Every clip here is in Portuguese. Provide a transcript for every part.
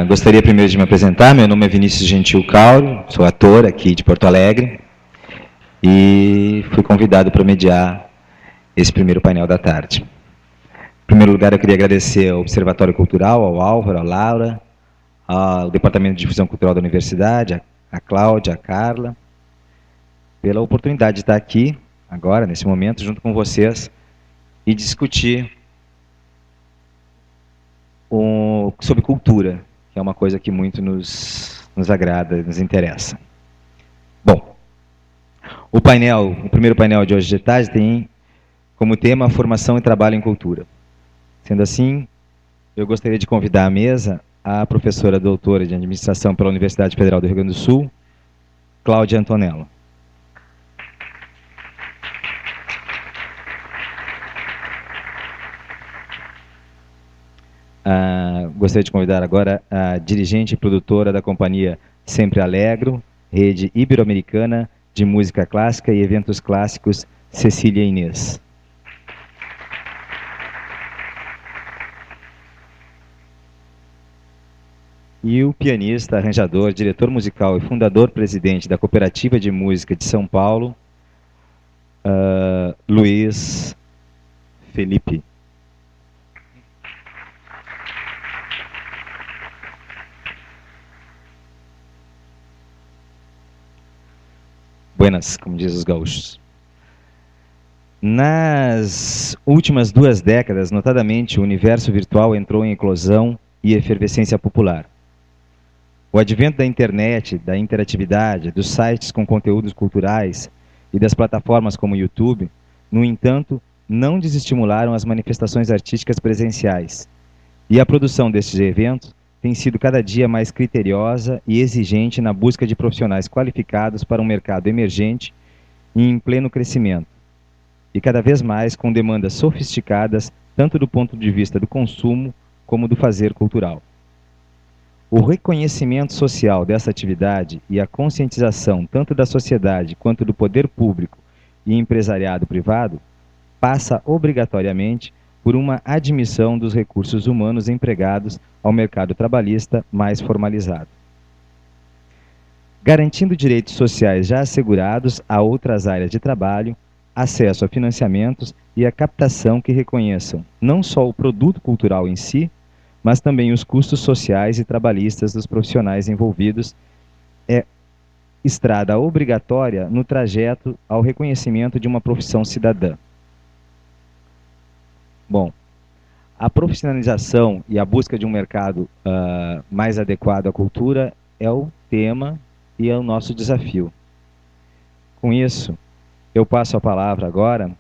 Gostaria primeiro de me apresentar. Meu nome é Vinícius Gentil Cauro, sou ator aqui de Porto Alegre e fui convidado para mediar esse primeiro painel da tarde. Em primeiro lugar, eu queria agradecer ao Observatório Cultural, ao Álvaro, à Laura, ao Departamento de Difusão Cultural da Universidade, a Cláudia, a Carla, pela oportunidade de estar aqui, agora, nesse momento, junto com vocês e discutir sobre cultura, que é uma coisa que muito nos agrada, nos interessa. Bom, o primeiro painel de hoje de tarde tem como tema formação e trabalho em cultura. Sendo assim, eu gostaria de convidar à mesa a professora doutora de administração pela Universidade Federal do Rio Grande do Sul, Cláudia Antonello. Gostaria de convidar agora a dirigente e produtora da companhia Sempre Alegro, rede ibero-americana de música clássica e eventos clássicos, Cecília Inês. E o pianista, arranjador, diretor musical e fundador-presidente da Cooperativa de Música de São Paulo, Luiz Felipe. Buenas, como diz os gaúchos. Nas últimas 2 décadas, notadamente, o universo virtual entrou em eclosão e efervescência popular. O advento da internet, da interatividade, dos sites com conteúdos culturais e das plataformas como o YouTube, no entanto, não desestimularam as manifestações artísticas presenciais. E a produção destes eventos tem sido cada dia mais criteriosa e exigente na busca de profissionais qualificados para um mercado emergente e em pleno crescimento, e cada vez mais com demandas sofisticadas, tanto do ponto de vista do consumo como do fazer cultural. O reconhecimento social dessa atividade e a conscientização tanto da sociedade quanto do poder público e empresariado privado passa obrigatoriamente por uma admissão dos recursos humanos empregados ao mercado trabalhista mais formalizado. Garantindo direitos sociais já assegurados a outras áreas de trabalho, acesso a financiamentos e a captação que reconheçam não só o produto cultural em si, mas também os custos sociais e trabalhistas dos profissionais envolvidos, é estrada obrigatória no trajeto ao reconhecimento de uma profissão cidadã. Bom, a profissionalização e a busca de um mercado mais adequado à cultura é o tema e é o nosso desafio. Com isso, eu passo a palavra agora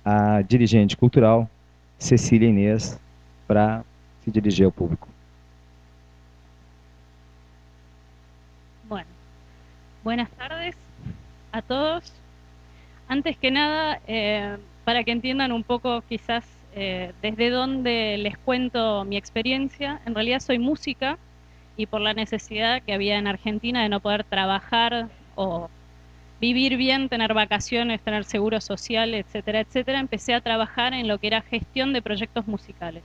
à dirigente cultural, Cecília Inês, para se dirigir ao público. Bueno, buenas tardes a todos. Antes que nada, para que entiendan un poco quizás desde dónde les cuento mi experiencia, en realidad soy música y por la necesidad que había en Argentina de no poder trabajar o vivir bien, tener vacaciones, tener seguro social, etcétera, etcétera, empecé a trabajar en lo que era gestión de proyectos musicales.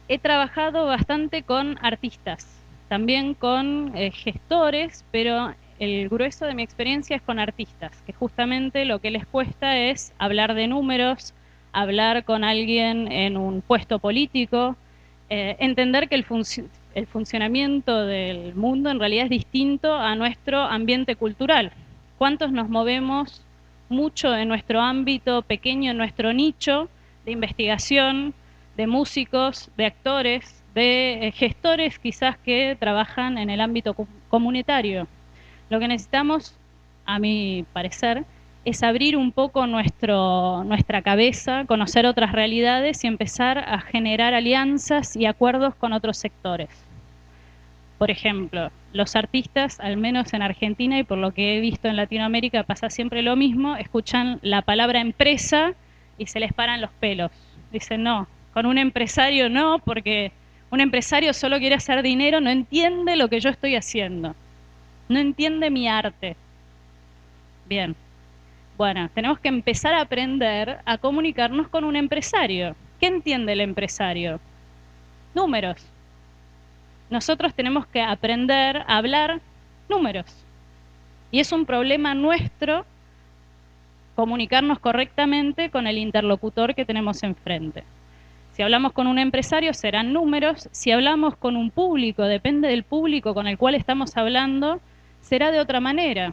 He trabajado bastante con artistas, también con gestores, pero el grueso de mi experiencia es con artistas, que justamente lo que les cuesta es hablar de números, hablar con alguien en un puesto político, entender que el funcionamiento del mundo en realidad es distinto a nuestro ambiente cultural. ¿Cuántos nos movemos mucho en nuestro ámbito pequeño, en nuestro nicho de investigación, de músicos, de actores, de gestores quizás que trabajan en el ámbito comunitario? Lo que necesitamos, a mi parecer, es abrir un poco nuestra cabeza, conocer otras realidades y empezar a generar alianzas y acuerdos con otros sectores. Por ejemplo, los artistas, al menos en Argentina y por lo que he visto en Latinoamérica, pasa siempre lo mismo, escuchan la palabra empresa y se les paran los pelos. Dicen, no, con un empresario no, porque un empresario solo quiere hacer dinero, no entiende lo que yo estoy haciendo, no entiende mi arte. Bien. Bueno, tenemos que empezar a aprender a comunicarnos con un empresario. ¿Qué entiende el empresario? números. Nosotros tenemos que aprender a hablar números. Y es un problema nuestro comunicarnos correctamente con el interlocutor que tenemos enfrente. Si hablamos con un empresario serán números, si hablamos con un público, depende del público con el cual estamos hablando, será de otra manera.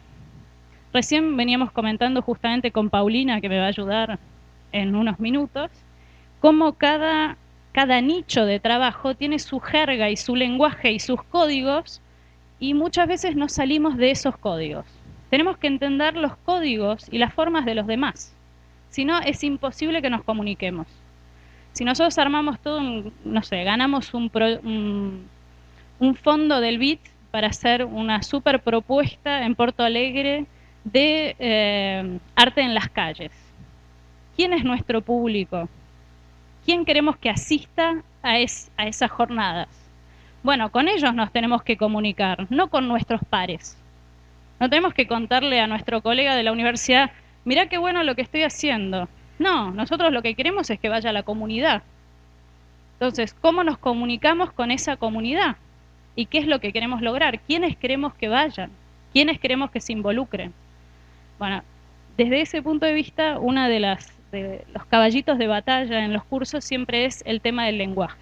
Recién veníamos comentando justamente con Paulina, que me va a ayudar en unos minutos, cómo cada nicho de trabajo tiene su jerga y su lenguaje y sus códigos, y muchas veces no salimos de esos códigos. Tenemos que entender los códigos y las formas de los demás, si no es imposible que nos comuniquemos. Si nosotros armamos todo, no sé, ganamos un fondo del BID para hacer una super propuesta en Porto Alegre de arte en las calles. ¿Quién es nuestro público? ¿Quién queremos que asista a esas jornadas? Bueno, con ellos nos tenemos que comunicar, no con nuestros pares. No tenemos que contarle a nuestro colega de la universidad, mirá qué bueno lo que estoy haciendo. No, nosotros lo que queremos es que vaya a la comunidad. Entonces, ¿cómo nos comunicamos con esa comunidad? ¿Y qué es lo que queremos lograr? ¿Quiénes queremos que vayan? ¿Quiénes queremos que se involucren? Bueno, desde ese punto de vista, uno de los caballitos de batalla en los cursos siempre es el tema del lenguaje.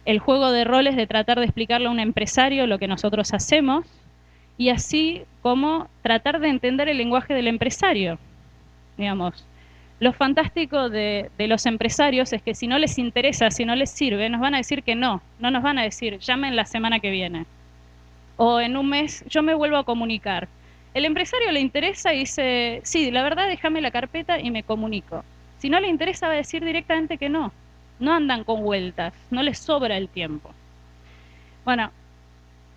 El juego de roles de tratar de explicarle a un empresario lo que nosotros hacemos y así como tratar de entender el lenguaje del empresario. Digamos, lo fantástico de los empresarios es que si no les interesa, si no les sirve, nos van a decir que no nos van a decir, llamen la semana que viene. O en un mes, yo me vuelvo a comunicar. El empresario le interesa y dice, sí, la verdad, déjame la carpeta y me comunico. Si no le interesa, va a decir directamente que no. No andan con vueltas, no les sobra el tiempo. Bueno,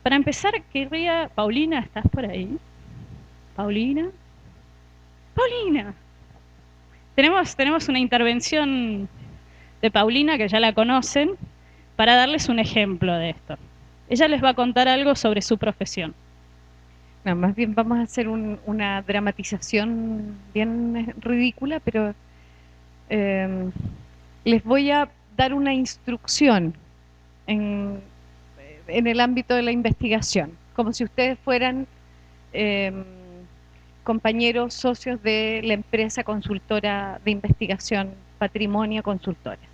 para empezar, querría... Paulina, ¿estás por ahí? ¿Paulina? ¡Paulina! Tenemos una intervención de Paulina, que ya la conocen, para darles un ejemplo de esto. Ella les va a contar algo sobre su profesión. No, más bien vamos a hacer una dramatización bien ridícula, pero les voy a dar una instrucción en el ámbito de la investigación, como si ustedes fueran compañeros, socios de la empresa consultora de investigación Patrimonio Consultores.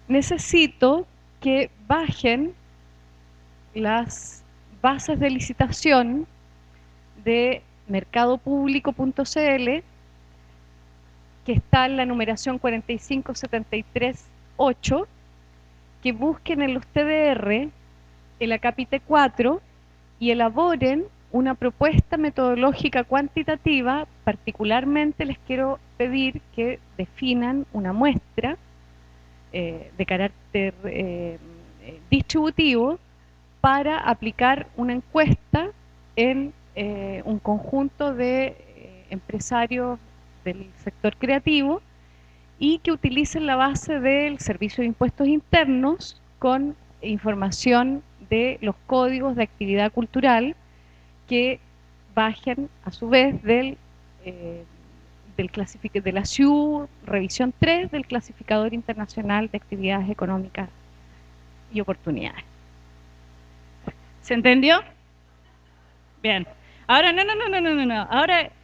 Necesito que bajen las bases de licitación de mercadopublico.cl, que está en la numeración 45738, que busquen en los TDR el acápite 4 y elaboren una propuesta metodológica cuantitativa. Particularmente les quiero pedir que definan una muestra de carácter distributivo para aplicar una encuesta en un conjunto de empresarios del sector creativo y que utilicen la base del Servicio de Impuestos Internos con información de los códigos de actividad cultural que bajen a su vez de la SIU revisión 3 del Clasificador Internacional de Actividades Económicas y Oportunidades. ¿Se entendió? Bien. Ahora, no.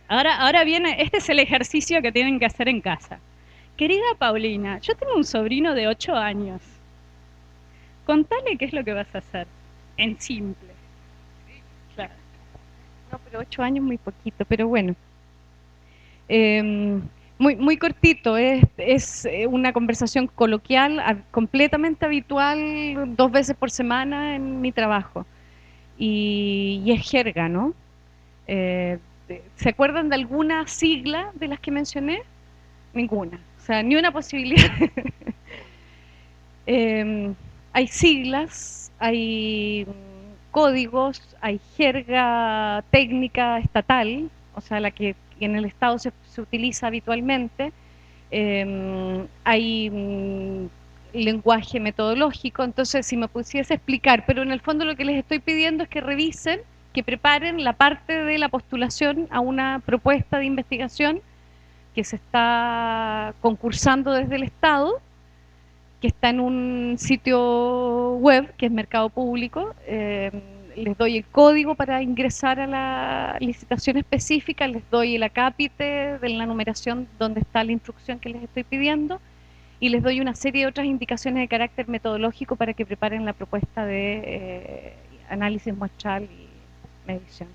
Ahora viene, este es el ejercicio que tienen que hacer en casa. Querida Paulina, yo tengo un sobrino de 8 años. Contale qué es lo que vas a hacer, en simple. Claro. No, pero 8 años muy poquito, pero bueno. Muy cortito, es una conversación coloquial, completamente habitual, 2 veces por semana en mi trabajo. Y es jerga, ¿no? ¿Se acuerdan de alguna sigla de las que mencioné? Ninguna, o sea, ni una posibilidad. Hay siglas, hay códigos, hay jerga técnica estatal, o sea, la que en el Estado se utiliza habitualmente, hay lenguaje metodológico. Entonces, si me pudiese explicar, pero en el fondo lo que les estoy pidiendo es que revisen, que preparen la parte de la postulación a una propuesta de investigación que se está concursando desde el Estado, que está en un sitio web, que es Mercado Público. Les doy el código para ingresar a la licitación específica, les doy el acápite de la numeración donde está la instrucción que les estoy pidiendo, y les doy una serie de otras indicaciones de carácter metodológico para que preparen la propuesta de análisis muestral y medición.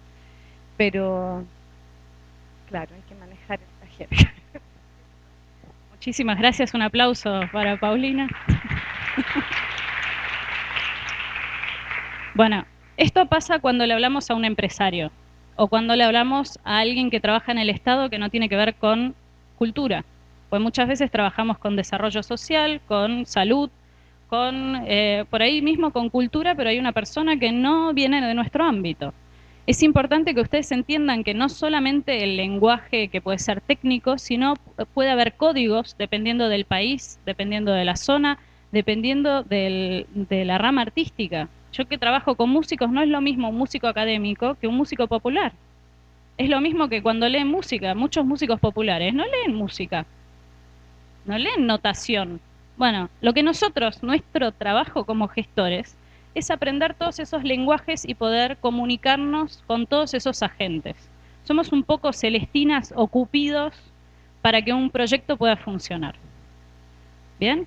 Pero, claro, hay que manejar esta jerga. Muchísimas gracias, un aplauso para Paulina. Bueno, esto pasa cuando le hablamos a un empresario o cuando le hablamos a alguien que trabaja en el Estado que no tiene que ver con cultura. Pues muchas veces trabajamos con desarrollo social, con salud, con por ahí mismo con cultura, pero hay una persona que no viene de nuestro ámbito. Es importante que ustedes entiendan que no solamente el lenguaje que puede ser técnico, sino puede haber códigos dependiendo del país, dependiendo de la zona, dependiendo de la rama artística. Yo que trabajo con músicos, no es lo mismo un músico académico que un músico popular. Es lo mismo que cuando leen música, muchos músicos populares no leen música, no leen notación. Bueno, lo que nosotros, nuestro trabajo como gestores, es aprender todos esos lenguajes y poder comunicarnos con todos esos agentes. Somos un poco Celestinas o Cupidos para que un proyecto pueda funcionar. ¿Bien?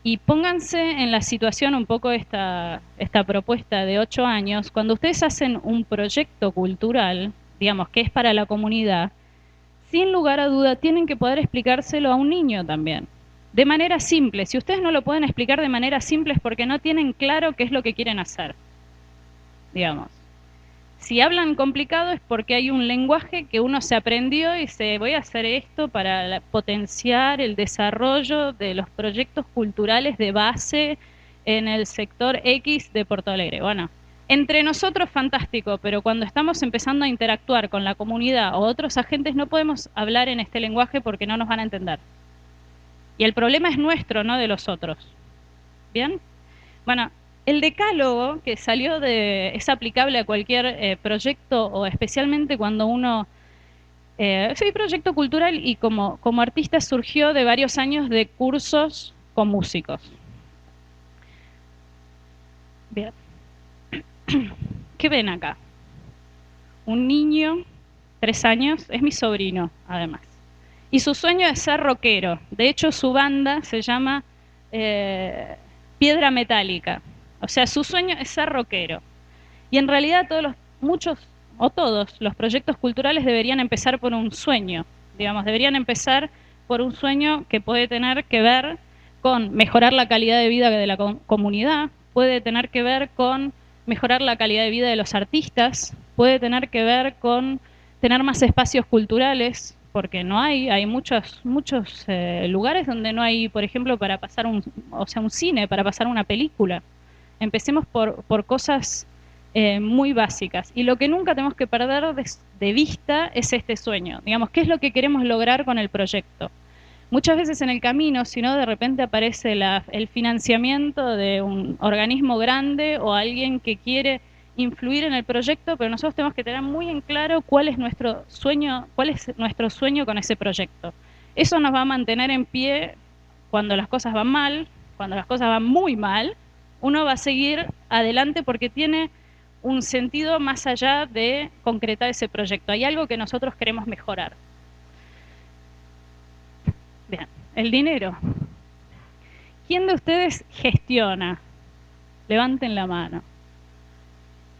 Y pónganse en la situación un poco esta propuesta de 8 años, cuando ustedes hacen un proyecto cultural, digamos, que es para la comunidad, sin lugar a duda tienen que poder explicárselo a un niño también. De manera simple. Si ustedes no lo pueden explicar de manera simple es porque no tienen claro qué es lo que quieren hacer. Digamos. Si hablan complicado es porque hay un lenguaje que uno se aprendió y dice, voy a hacer esto para potenciar el desarrollo de los proyectos culturales de base en el sector X de Porto Alegre. Bueno, entre nosotros fantástico, pero cuando estamos empezando a interactuar con la comunidad o otros agentes no podemos hablar en este lenguaje porque no nos van a entender. Y el problema es nuestro, no de los otros. ¿Bien? Bueno, el decálogo que salió es aplicable a cualquier proyecto o especialmente cuando uno... sí, proyecto cultural y como artista surgió de varios años de cursos con músicos. Bien. ¿Qué ven acá? Un niño, 3 años, es mi sobrino además. Y su sueño es ser rockero. De hecho, su banda se llama Piedra Metálica. O sea, su sueño es ser rockero. Y en realidad todos los proyectos culturales deberían empezar por un sueño. Digamos, deberían empezar por un sueño que puede tener que ver con mejorar la calidad de vida de la comunidad, puede tener que ver con mejorar la calidad de vida de los artistas, puede tener que ver con tener más espacios culturales, porque no hay muchos lugares donde no hay, por ejemplo, para pasar un cine, para pasar una película. Empecemos por cosas muy básicas. Y lo que nunca tenemos que perder de vista es este sueño. Digamos, ¿qué es lo que queremos lograr con el proyecto? Muchas veces en el camino, si no, de repente aparece el financiamiento de un organismo grande o alguien que quiere influir en el proyecto, pero nosotros tenemos que tener muy en claro cuál es nuestro sueño con ese proyecto. Eso nos va a mantener en pie cuando las cosas van mal, cuando las cosas van muy mal, uno va a seguir adelante porque tiene un sentido más allá de concretar ese proyecto. Hay algo que nosotros queremos mejorar. Bien, el dinero. ¿Quién de ustedes gestiona? Levanten la mano.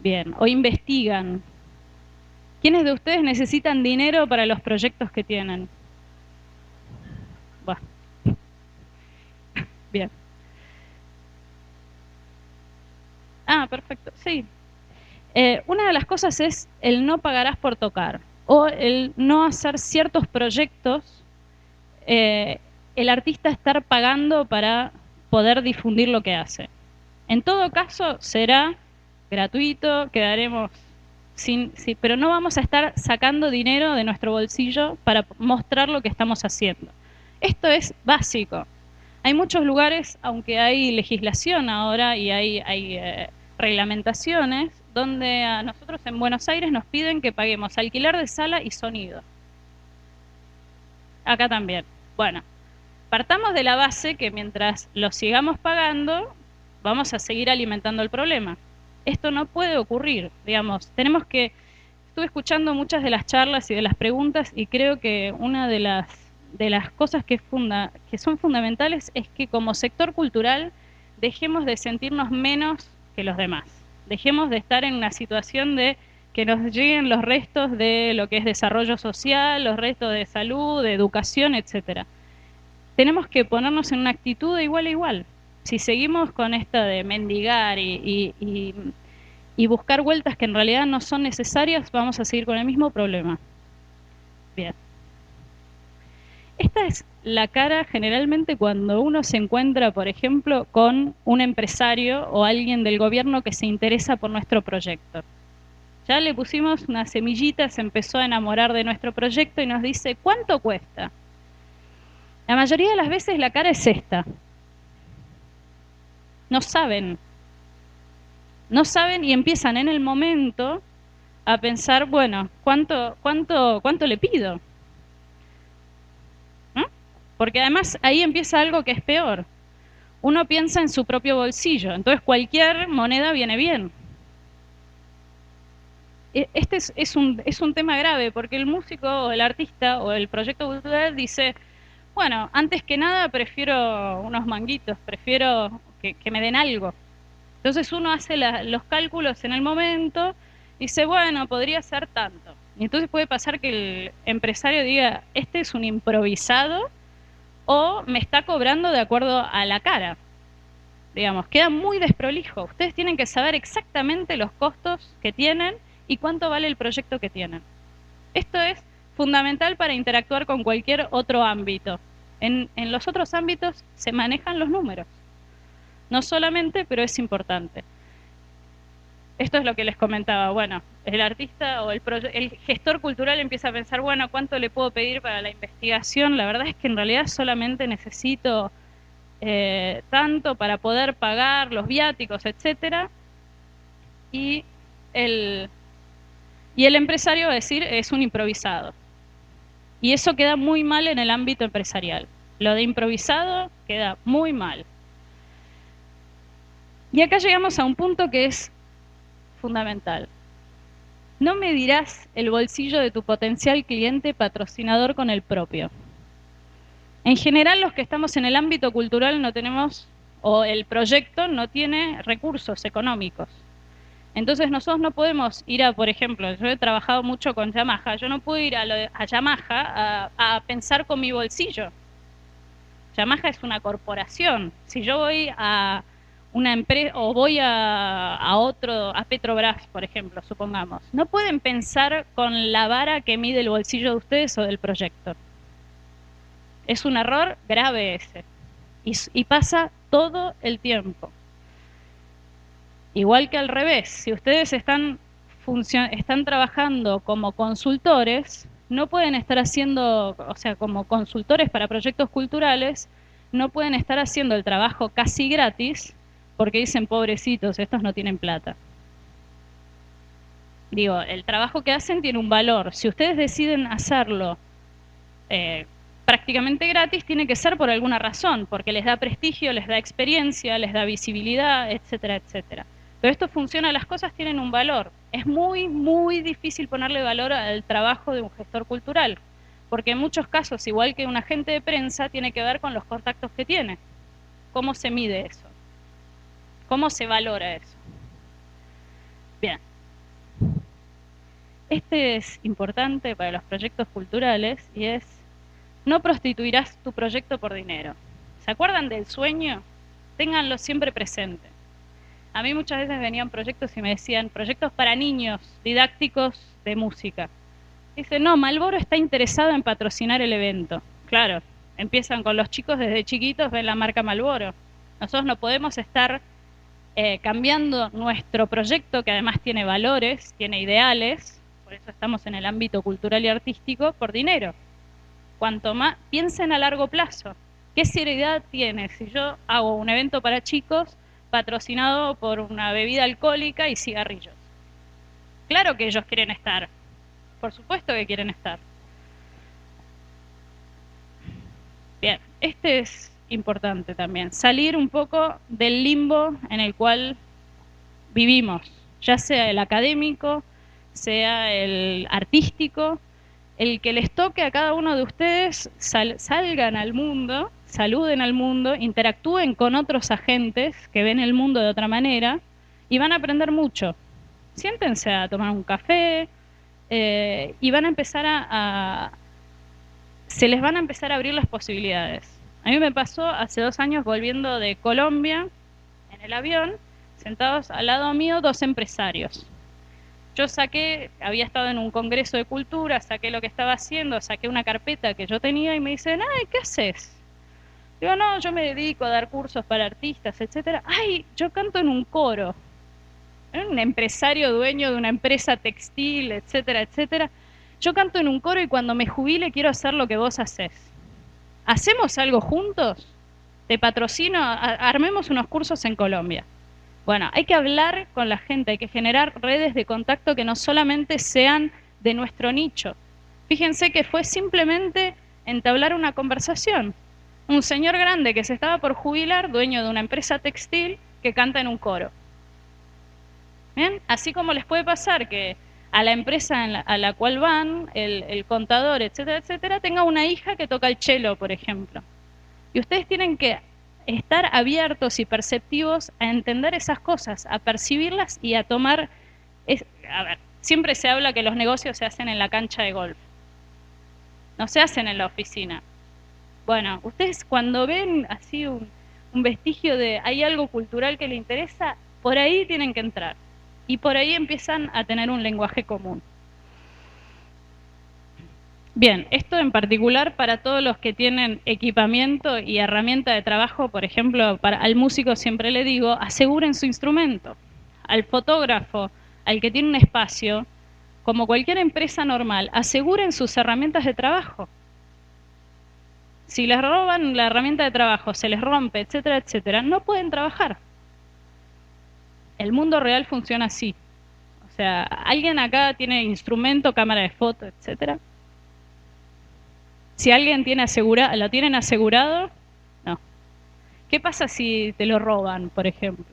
Bien, o investigan. ¿Quiénes de ustedes necesitan dinero para los proyectos que tienen? Bueno. Bien. Ah, perfecto, sí. Una de las cosas es el no pagarás por tocar o el no hacer ciertos proyectos, el artista estar pagando para poder difundir lo que hace. En todo caso será gratuito, quedaremos pero no vamos a estar sacando dinero de nuestro bolsillo para mostrar lo que estamos haciendo. Esto es básico. Hay muchos lugares, aunque hay legislación ahora y hay reglamentaciones, donde a nosotros en Buenos Aires nos piden que paguemos alquiler de sala y sonido. Acá también. Bueno, partamos de la base que mientras lo sigamos pagando, vamos a seguir alimentando el problema. Esto no puede ocurrir, digamos, tenemos que... Estuve escuchando muchas de las charlas y de las preguntas y creo que una de las cosas que son fundamentales es que como sector cultural dejemos de sentirnos menos que los demás. Dejemos de estar en una situación de que nos lleguen los restos de lo que es desarrollo social, los restos de salud, de educación, etcétera. Tenemos que ponernos en una actitud de igual a igual. Si seguimos con esta de mendigar y buscar vueltas que en realidad no son necesarias, vamos a seguir con el mismo problema. Bien. Esta es la cara generalmente cuando uno se encuentra, por ejemplo, con un empresario o alguien del gobierno que se interesa por nuestro proyecto. Ya le pusimos una semillita, se empezó a enamorar de nuestro proyecto y nos dice, ¿cuánto cuesta? La mayoría de las veces la cara es esta. No saben y empiezan en el momento a pensar, bueno, ¿cuánto le pido? ¿No? Porque además ahí empieza algo que es peor. Uno piensa en su propio bolsillo, entonces cualquier moneda viene bien. Este es un tema grave, porque el músico o el artista o el proyecto cultural dice, bueno, antes que nada prefiero unos manguitos, prefiero que me den algo. Entonces uno hace los cálculos en el momento y dice, bueno, podría ser tanto. Y entonces puede pasar que el empresario diga, este es un improvisado o me está cobrando de acuerdo a la cara. Digamos, queda muy desprolijo. Ustedes tienen que saber exactamente los costos que tienen y cuánto vale el proyecto que tienen. Esto es fundamental para interactuar con cualquier otro ámbito. En los otros ámbitos se manejan los números. No solamente, pero es importante. Esto es lo que les comentaba. Bueno, el artista o el gestor cultural empieza a pensar, bueno, ¿cuánto le puedo pedir para la investigación? La verdad es que en realidad solamente necesito tanto para poder pagar los viáticos, etcétera. Y el empresario va a decir, es un improvisado. Y eso queda muy mal en el ámbito empresarial. Lo de improvisado queda muy mal. Y acá llegamos a un punto que es fundamental. No medirás el bolsillo de tu potencial cliente patrocinador con el propio. En general, los que estamos en el ámbito cultural no tenemos, o el proyecto no tiene recursos económicos. Entonces nosotros no podemos ir a, por ejemplo, yo he trabajado mucho con Yamaha, yo no puedo ir a Yamaha a pensar con mi bolsillo. Yamaha es una corporación. Si yo voy a una empresa o voy a Petrobras, por ejemplo, supongamos, no pueden pensar con la vara que mide el bolsillo de ustedes o del proyecto. Es un error grave ese. Y pasa todo el tiempo. Igual que al revés, si ustedes están trabajando como consultores, no pueden estar haciendo, o sea, como consultores para proyectos culturales, no pueden estar haciendo el trabajo casi gratis, porque dicen, pobrecitos, estos no tienen plata. Digo, el trabajo que hacen tiene un valor. Si ustedes deciden hacerlo prácticamente gratis, tiene que ser por alguna razón, porque les da prestigio, les da experiencia, les da visibilidad, etcétera, etcétera. Pero esto funciona, las cosas tienen un valor. Es muy, muy difícil ponerle valor al trabajo de un gestor cultural, porque en muchos casos, igual que un agente de prensa, tiene que ver con los contactos que tiene. ¿Cómo se mide eso? ¿Cómo se valora eso? Bien. Este es importante para los proyectos culturales y es, no prostituirás tu proyecto por dinero. ¿Se acuerdan del sueño? Ténganlo siempre presente. A mí muchas veces venían proyectos y me decían, proyectos para niños, didácticos de música. Dice, no, Marlboro está interesado en patrocinar el evento. Claro, empiezan con los chicos desde chiquitos, ven la marca Marlboro. Nosotros no podemos estar cambiando nuestro proyecto, que además tiene valores, tiene ideales, por eso estamos en el ámbito cultural y artístico, por dinero. Cuanto más, piensen a largo plazo. ¿Qué seriedad tiene si yo hago un evento para chicos patrocinado por una bebida alcohólica y cigarrillos? Claro que ellos quieren estar, por supuesto que quieren estar. Bien, este es importante también, salir un poco del limbo en el cual vivimos, ya sea el académico, sea el artístico, el que les toque a cada uno de ustedes, salgan al mundo, saluden al mundo, interactúen con otros agentes que ven el mundo de otra manera y van a aprender mucho. Siéntense a tomar un café y van a empezar se les van a empezar a abrir las posibilidades. A mí me pasó hace 2 años volviendo de Colombia en el avión, sentados al lado mío 2 empresarios. Yo había estado en un congreso de cultura, saqué lo que estaba haciendo, saqué una carpeta que yo tenía y me dicen, ay, ¿qué haces? Digo, no, yo me dedico a dar cursos para artistas, etcétera. Ay, yo canto en un coro. Era un empresario dueño de una empresa textil, etcétera, etcétera. Yo canto en un coro y cuando me jubile quiero hacer lo que vos haces. ¿Hacemos algo juntos? Te patrocino, armemos unos cursos en Colombia. Bueno, hay que hablar con la gente, hay que generar redes de contacto que no solamente sean de nuestro nicho. Fíjense que fue simplemente entablar una conversación. Un señor grande que se estaba por jubilar, dueño de una empresa textil, que canta en un coro. ¿Bien? Así como les puede pasar que a la empresa a la cual van, el contador, etcétera, etcétera, tenga una hija que toca el cello, por ejemplo. Y ustedes tienen que estar abiertos y perceptivos a entender esas cosas, a percibirlas y a tomar... A ver, siempre se habla que los negocios se hacen en la cancha de golf, no se hacen en la oficina. Bueno, ustedes cuando ven así un vestigio de hay algo cultural que les interesa, por ahí tienen que entrar. Y por ahí empiezan a tener un lenguaje común. Bien, esto en particular para todos los que tienen equipamiento y herramienta de trabajo, por ejemplo, al músico siempre le digo, aseguren su instrumento. Al fotógrafo, al que tiene un espacio, como cualquier empresa normal, aseguren sus herramientas de trabajo. Si les roban la herramienta de trabajo, se les rompe, etcétera, etcétera, no pueden trabajar. El mundo real funciona así. O sea, ¿alguien acá tiene instrumento, cámara de foto, etcétera? Si alguien lo tienen asegurado, no. ¿Qué pasa si te lo roban, por ejemplo?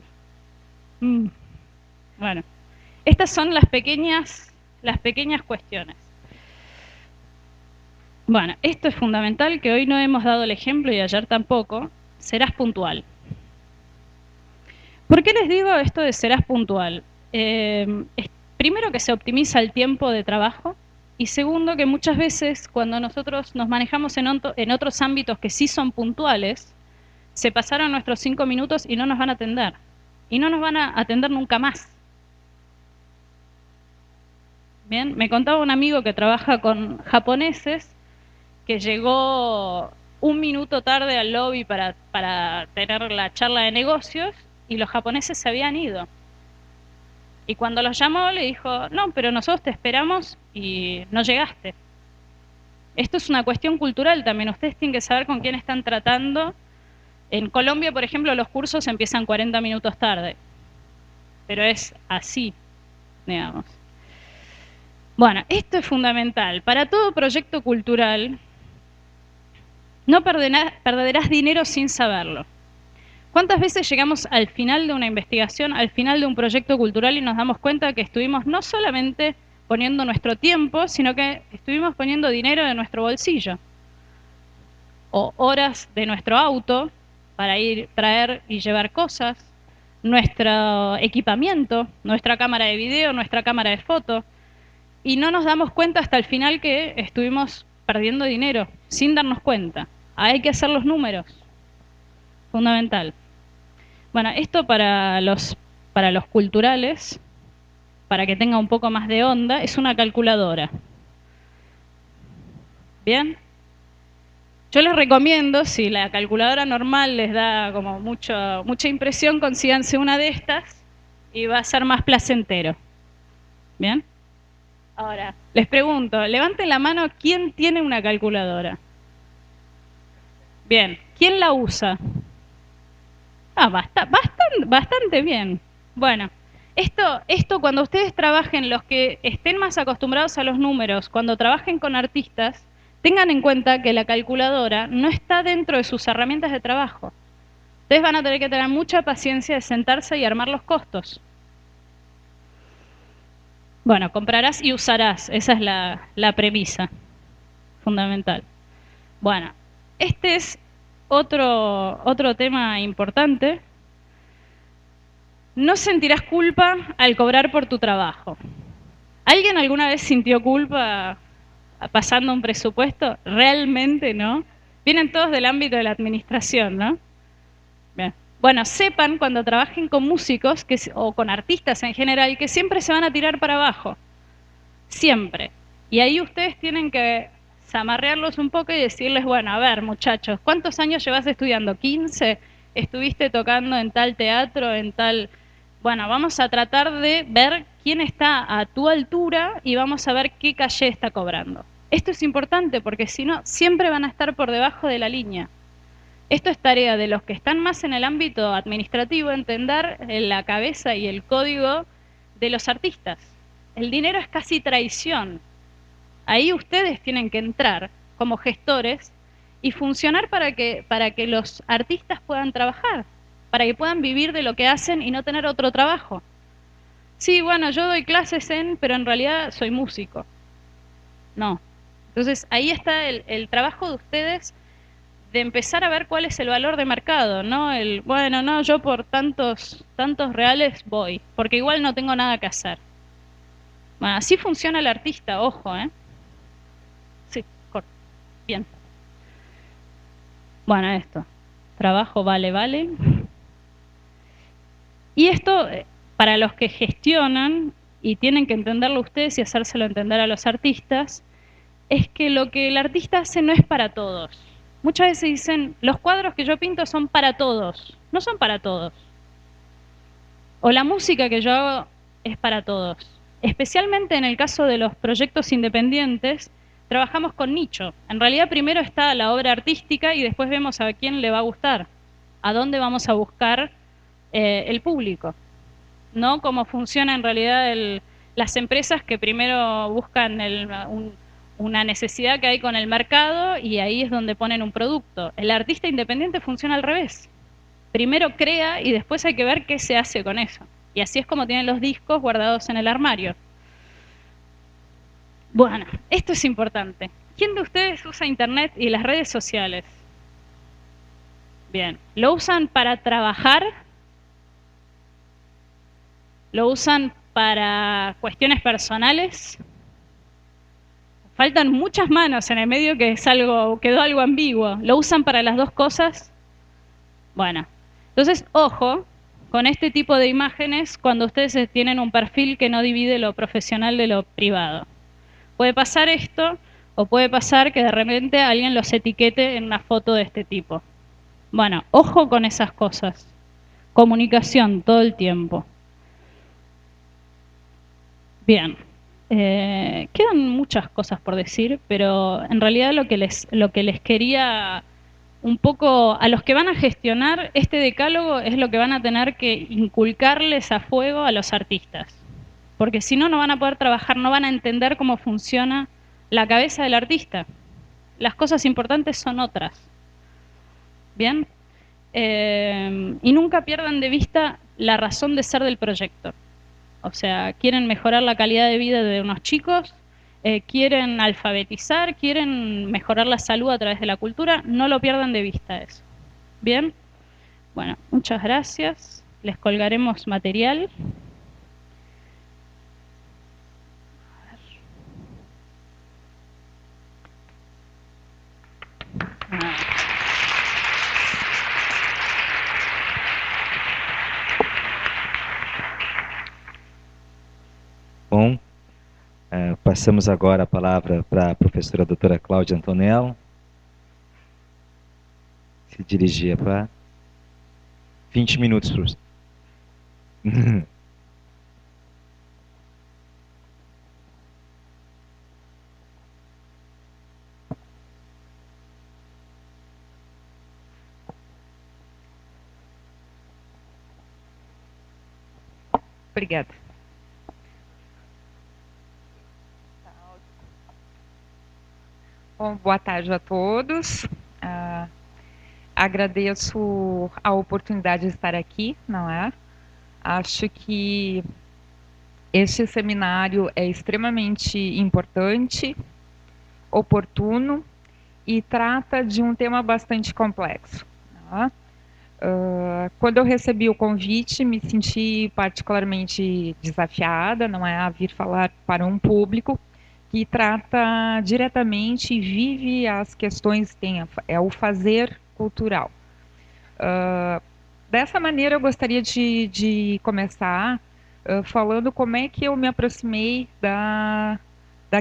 Bueno, estas son las pequeñas cuestiones. Bueno, esto es fundamental, que hoy no hemos dado el ejemplo y ayer tampoco. Serás puntual. ¿Por qué les digo esto de serás puntual? Primero, que se optimiza el tiempo de trabajo, y segundo, que muchas veces cuando nosotros nos manejamos en otros ámbitos que sí son puntuales, se pasaron nuestros 5 minutos y no nos van a atender. Y no nos van a atender nunca más. Bien, me contaba un amigo que trabaja con japoneses que llegó 1 minuto tarde al lobby para tener la charla de negocios y los japoneses se habían ido. Y cuando los llamó le dijo, no, pero nosotros te esperamos y no llegaste. Esto es una cuestión cultural también, ustedes tienen que saber con quién están tratando. En Colombia, por ejemplo, los cursos empiezan 40 minutos tarde, pero es así, digamos. Bueno, esto es fundamental. Para todo proyecto cultural, no perderás dinero sin saberlo. ¿Cuántas veces llegamos al final de una investigación, al final de un proyecto cultural y nos damos cuenta que estuvimos no solamente poniendo nuestro tiempo, sino que estuvimos poniendo dinero de nuestro bolsillo? O horas de nuestro auto para ir, traer y llevar cosas, nuestro equipamiento, nuestra cámara de video, nuestra cámara de foto, y no nos damos cuenta hasta el final que estuvimos perdiendo dinero, sin darnos cuenta. Hay que hacer los números. Fundamental. Bueno, esto para los culturales, para que tenga un poco más de onda, es una calculadora. ¿Bien? Yo les recomiendo, si la calculadora normal les da como mucha impresión, consíganse una de estas y va a ser más placentero. ¿Bien? Ahora, les pregunto, levanten la mano, ¿quién tiene una calculadora? Bien, ¿quién la usa? Bastante bien. Bueno, esto cuando ustedes trabajen, los que estén más acostumbrados a los números, cuando trabajen con artistas, tengan en cuenta que la calculadora no está dentro de sus herramientas de trabajo. Ustedes van a tener que tener mucha paciencia de sentarse y armar los costos. Bueno, comprarás y usarás, esa es la premisa fundamental. Bueno, este es otro tema importante. No sentirás culpa al cobrar por tu trabajo. ¿Alguien alguna vez sintió culpa pasando un presupuesto? Realmente no. Vienen todos del ámbito de la administración, ¿no? Bien. Bueno, sepan cuando trabajen con músicos o con artistas en general que siempre se van a tirar para abajo. Siempre. Y ahí ustedes tienen que zamarrearlos un poco y decirles, bueno, a ver, muchachos, ¿cuántos años llevas estudiando? ¿15? ¿Estuviste tocando en tal teatro, en tal...? Bueno, vamos a tratar de ver quién está a tu altura y vamos a ver qué calle está cobrando. Esto es importante porque si no, siempre van a estar por debajo de la línea. Esto es tarea de los que están más en el ámbito administrativo, entender la cabeza y el código de los artistas. El dinero es casi traición. Ahí ustedes tienen que entrar como gestores y funcionar para que los artistas puedan trabajar, para que puedan vivir de lo que hacen y no tener otro trabajo. Sí, bueno, yo doy clases pero en realidad soy músico. No. Entonces ahí está el trabajo de ustedes de empezar a ver cuál es el valor de mercado, ¿no? Bueno, no, yo por tantos reales voy, porque igual no tengo nada que hacer. Bueno, así funciona el artista, ojo, ¿eh? Sí, corto. Bien. Bueno, esto. Trabajo vale. Y esto, para los que gestionan, y tienen que entenderlo ustedes y hacérselo entender a los artistas, es que lo que el artista hace no es para todos. Muchas veces dicen, los cuadros que yo pinto son para todos. No son para todos. O la música que yo hago es para todos. Especialmente en el caso de los proyectos independientes, trabajamos con nicho. En realidad primero está la obra artística y después vemos a quién le va a gustar, a dónde vamos a buscar el público. No como funciona en realidad las empresas que primero buscan una necesidad que hay con el mercado y ahí es donde ponen un producto. El artista independiente funciona al revés. Primero crea y después hay que ver qué se hace con eso. Y así es como tienen los discos guardados en el armario. Bueno, esto es importante. ¿Quién de ustedes usa internet y las redes sociales? Bien, ¿lo usan para trabajar? ¿Lo usan para cuestiones personales? Faltan muchas manos en el medio que quedó algo ambiguo. ¿Lo usan para las dos cosas? Bueno, entonces, ojo con este tipo de imágenes cuando ustedes tienen un perfil que no divide lo profesional de lo privado. Puede pasar esto, o puede pasar que de repente alguien los etiquete en una foto de este tipo. Bueno, ojo con esas cosas. Comunicación todo el tiempo. Bien. Quedan muchas cosas por decir, pero en realidad lo que les quería un poco, a los que van a gestionar este decálogo es lo que van a tener que inculcarles a fuego a los artistas. Porque si no, no van a poder trabajar, no van a entender cómo funciona la cabeza del artista. Las cosas importantes son otras. ¿Bien? Y nunca pierdan de vista la razón de ser del proyecto. O sea, quieren mejorar la calidad de vida de unos chicos, quieren alfabetizar, quieren mejorar la salud a través de la cultura, no lo pierdan de vista eso. ¿Bien? Bueno, muchas gracias. Les colgaremos material. Bom, passamos agora a palavra para a professora doutora Cláudia Antonello. Se dirigia para 20 minutos, professor. Obrigada. Bom, boa tarde a todos. Agradeço a oportunidade de estar aqui, não é? Acho que este seminário é extremamente importante, oportuno e trata de um tema bastante complexo. Não é? Quando eu recebi o convite, me senti particularmente desafiada, não é, a vir falar para um público que trata diretamente e vive as questões, é o fazer cultural. Dessa maneira, eu gostaria de começar falando como é que eu me aproximei da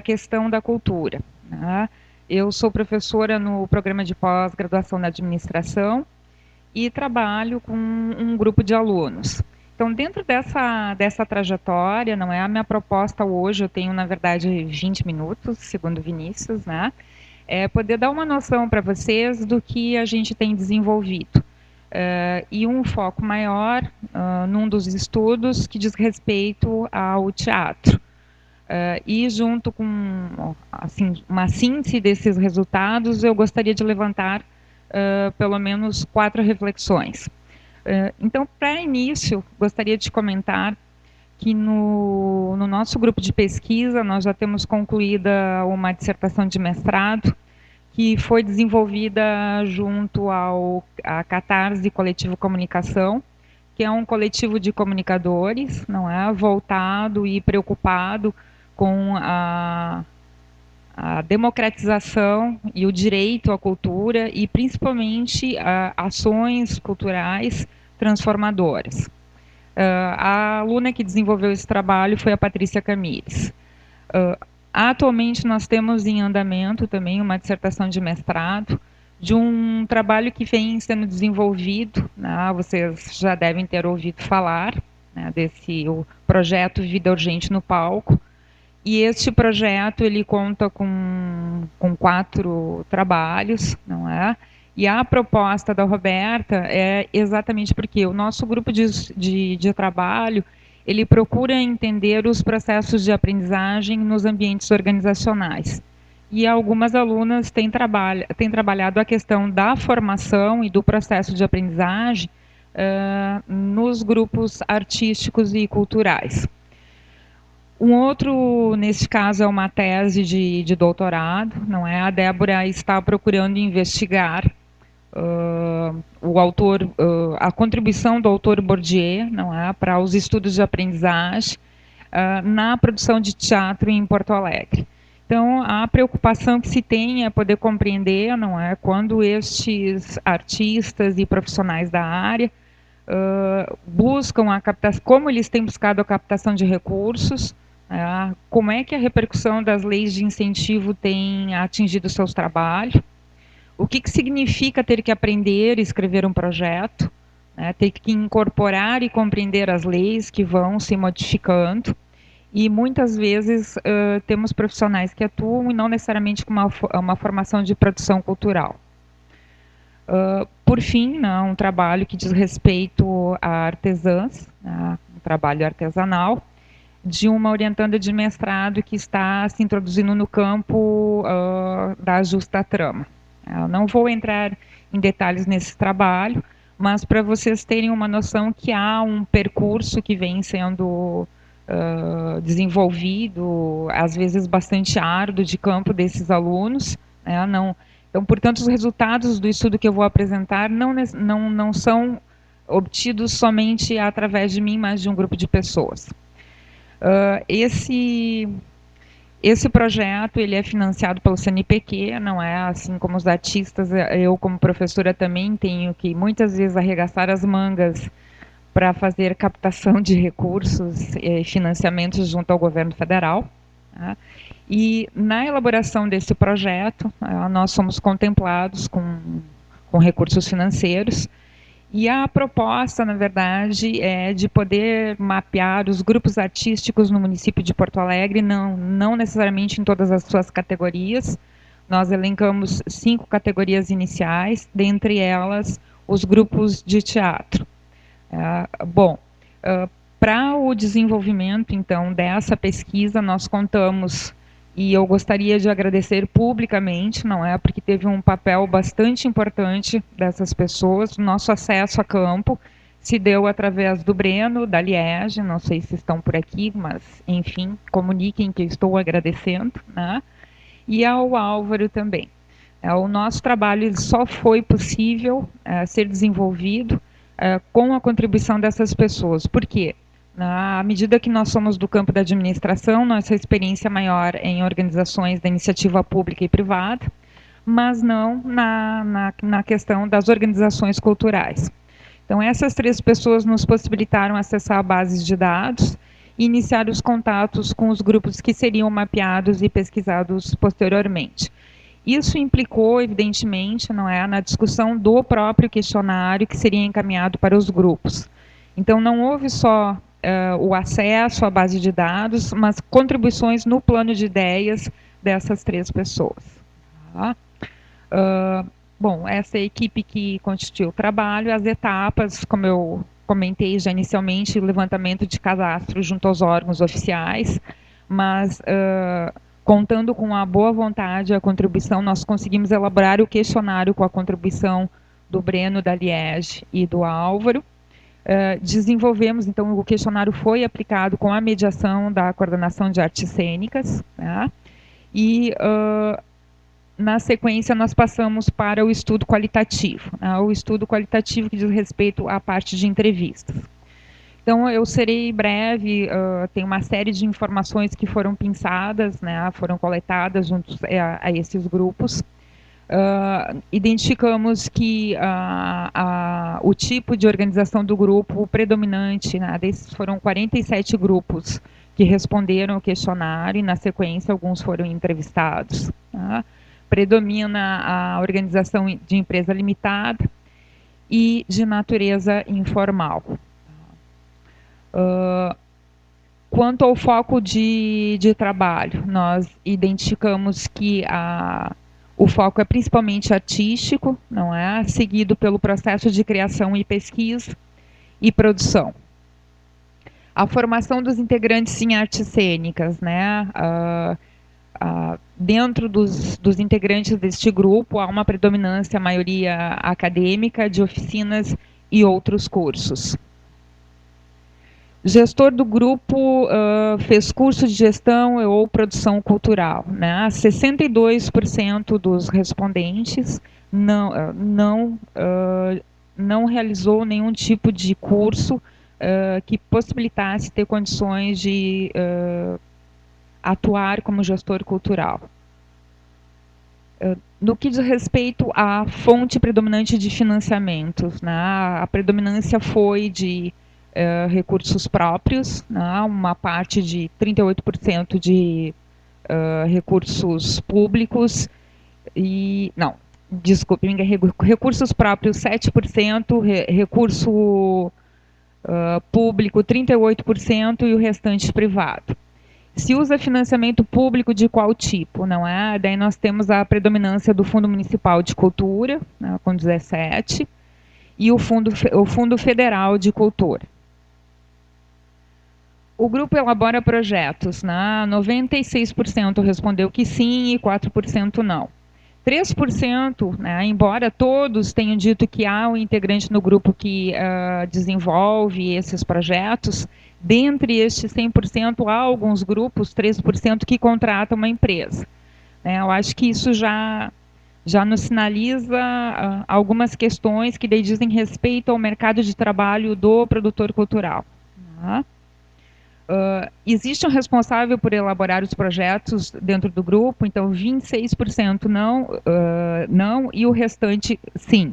questão da cultura. Né? Eu sou professora no programa de pós-graduação na administração e trabalho com um grupo de alunos. Então, dentro dessa trajetória, não é a minha proposta hoje, eu tenho, na verdade, 20 minutos, segundo Vinícius, né? É poder dar uma noção para vocês do que a gente tem desenvolvido. E um foco maior num dos estudos que diz respeito ao teatro. E junto com assim, uma síntese desses resultados, eu gostaria de levantar pelo menos 4 reflexões. Então, para início, gostaria de comentar que no nosso grupo de pesquisa nós já temos concluída uma dissertação de mestrado que foi desenvolvida junto à Catarse Coletivo Comunicação, que é um coletivo de comunicadores, não é, voltado e preocupado com a democratização e o direito à cultura e principalmente ações culturais transformadoras. A aluna que desenvolveu esse trabalho foi a Patrícia Camires. Atualmente nós temos em andamento também uma dissertação de mestrado de um trabalho que vem sendo desenvolvido, né, vocês já devem ter ouvido falar, né, o projeto Vida Urgente no Palco. E este projeto ele conta com 4 trabalhos, não é? E a proposta da Roberta é exatamente porque o nosso grupo de trabalho ele procura entender os processos de aprendizagem nos ambientes organizacionais. E algumas alunas têm trabalhado a questão da formação e do processo de aprendizagem nos grupos artísticos e culturais. Um outro, nesse caso, é uma tese de doutorado, não é? A Débora está procurando investigar o autor, a contribuição do autor Bourdieu, não é, para os estudos de aprendizagem na produção de teatro em Porto Alegre. Então, a preocupação que se tem é poder compreender, não é, quando estes artistas e profissionais da área buscam a captação, como eles têm buscado a captação de recursos, como é que a repercussão das leis de incentivo tem atingido seus trabalhos, o que significa ter que aprender e escrever um projeto, né, ter que incorporar e compreender as leis que vão se modificando, e muitas vezes temos profissionais que atuam e não necessariamente com uma formação de produção cultural. Por fim, um trabalho que diz respeito a artesãs, um trabalho artesanal, de uma orientanda de mestrado que está se introduzindo no campo da justa trama. Eu não vou entrar em detalhes nesse trabalho, mas para vocês terem uma noção que há um percurso que vem sendo desenvolvido, às vezes bastante árduo, de campo desses alunos. Então, portanto, os resultados do estudo que eu vou apresentar não são obtidos somente através de mim, mas de um grupo de pessoas. Esse projeto ele é financiado pelo CNPq, não é? Assim como os artistas, eu como professora também tenho que muitas vezes arregaçar as mangas para fazer captação de recursos e financiamentos junto ao governo federal. Tá? E na elaboração desse projeto, nós somos contemplados com recursos financeiros. E a proposta, na verdade, é de poder mapear os grupos artísticos no município de Porto Alegre, não necessariamente em todas as suas categorias. Nós elencamos 5 categorias iniciais, dentre elas os grupos de teatro. Para o desenvolvimento, então, dessa pesquisa, nós contamos E eu gostaria de agradecer publicamente, não é, porque teve um papel bastante importante dessas pessoas. Nosso acesso a campo se deu através do Breno, da Liege, não sei se estão por aqui, mas, enfim, comuniquem que eu estou agradecendo, né? E ao Álvaro também. O nosso trabalho só foi possível ser desenvolvido com a contribuição dessas pessoas. Por quê? À medida que nós somos do campo da administração, nossa experiência maior em organizações da iniciativa pública e privada, mas não na questão das organizações culturais. Então, essas 3 pessoas nos possibilitaram acessar bases de dados e iniciar os contatos com os grupos que seriam mapeados e pesquisados posteriormente. Isso implicou, evidentemente, não é, na discussão do próprio questionário que seria encaminhado para os grupos. Então, não houve só o acesso à base de dados, mas contribuições no plano de ideias dessas 3 pessoas. Tá? Bom, essa é a equipe que constituiu o trabalho, as etapas, como eu comentei já inicialmente, o levantamento de cadastro junto aos órgãos oficiais, mas contando com a boa vontade e a contribuição, nós conseguimos elaborar o questionário com a contribuição do Breno, da Liege e do Álvaro. Desenvolvemos, então, o questionário foi aplicado com a mediação da Coordenação de Artes Cênicas, né? E, na sequência, nós passamos para o estudo qualitativo, né? O estudo qualitativo que diz respeito à parte de entrevistas. Então, eu serei breve, tem uma série de informações que foram pinçadas, né? Foram coletadas junto a esses grupos. Identificamos que o tipo de organização do grupo predominante, né, desses foram 47 grupos que responderam ao questionário e, na sequência, alguns foram entrevistados. Tá? Predomina a organização de empresa limitada e de natureza informal. Quanto ao foco de trabalho, nós identificamos que o foco é principalmente artístico, não é? Seguido pelo processo de criação e pesquisa e produção. A formação dos integrantes em artes cênicas, né? Dentro dos integrantes deste grupo há uma predominância, a maioria acadêmica, de oficinas e outros cursos. Gestor do grupo fez curso de gestão ou produção cultural, né? 62% dos respondentes não realizou nenhum tipo de curso que possibilitasse ter condições de atuar como gestor cultural. No que diz respeito à fonte predominante de financiamentos, né? A predominância foi de recursos próprios, né, uma parte de 38% de recursos públicos e... Não, desculpe, recursos próprios 7%, recurso público 38% e o restante privado. Se usa financiamento público de qual tipo? Não é? Daí nós temos a predominância do Fundo Municipal de Cultura, né, com 17%, e o Fundo Federal de Cultura. O grupo elabora projetos, né? 96% respondeu que sim e 4% não. 3%, né, embora todos tenham dito que há um integrante no grupo que desenvolve esses projetos, dentre estes 100%, há alguns grupos, 3%, que contratam uma empresa. Eu acho que isso já nos sinaliza algumas questões que daí dizem respeito ao mercado de trabalho do produtor cultural. Né? Existe um responsável por elaborar os projetos dentro do grupo, então 26% não e o restante sim.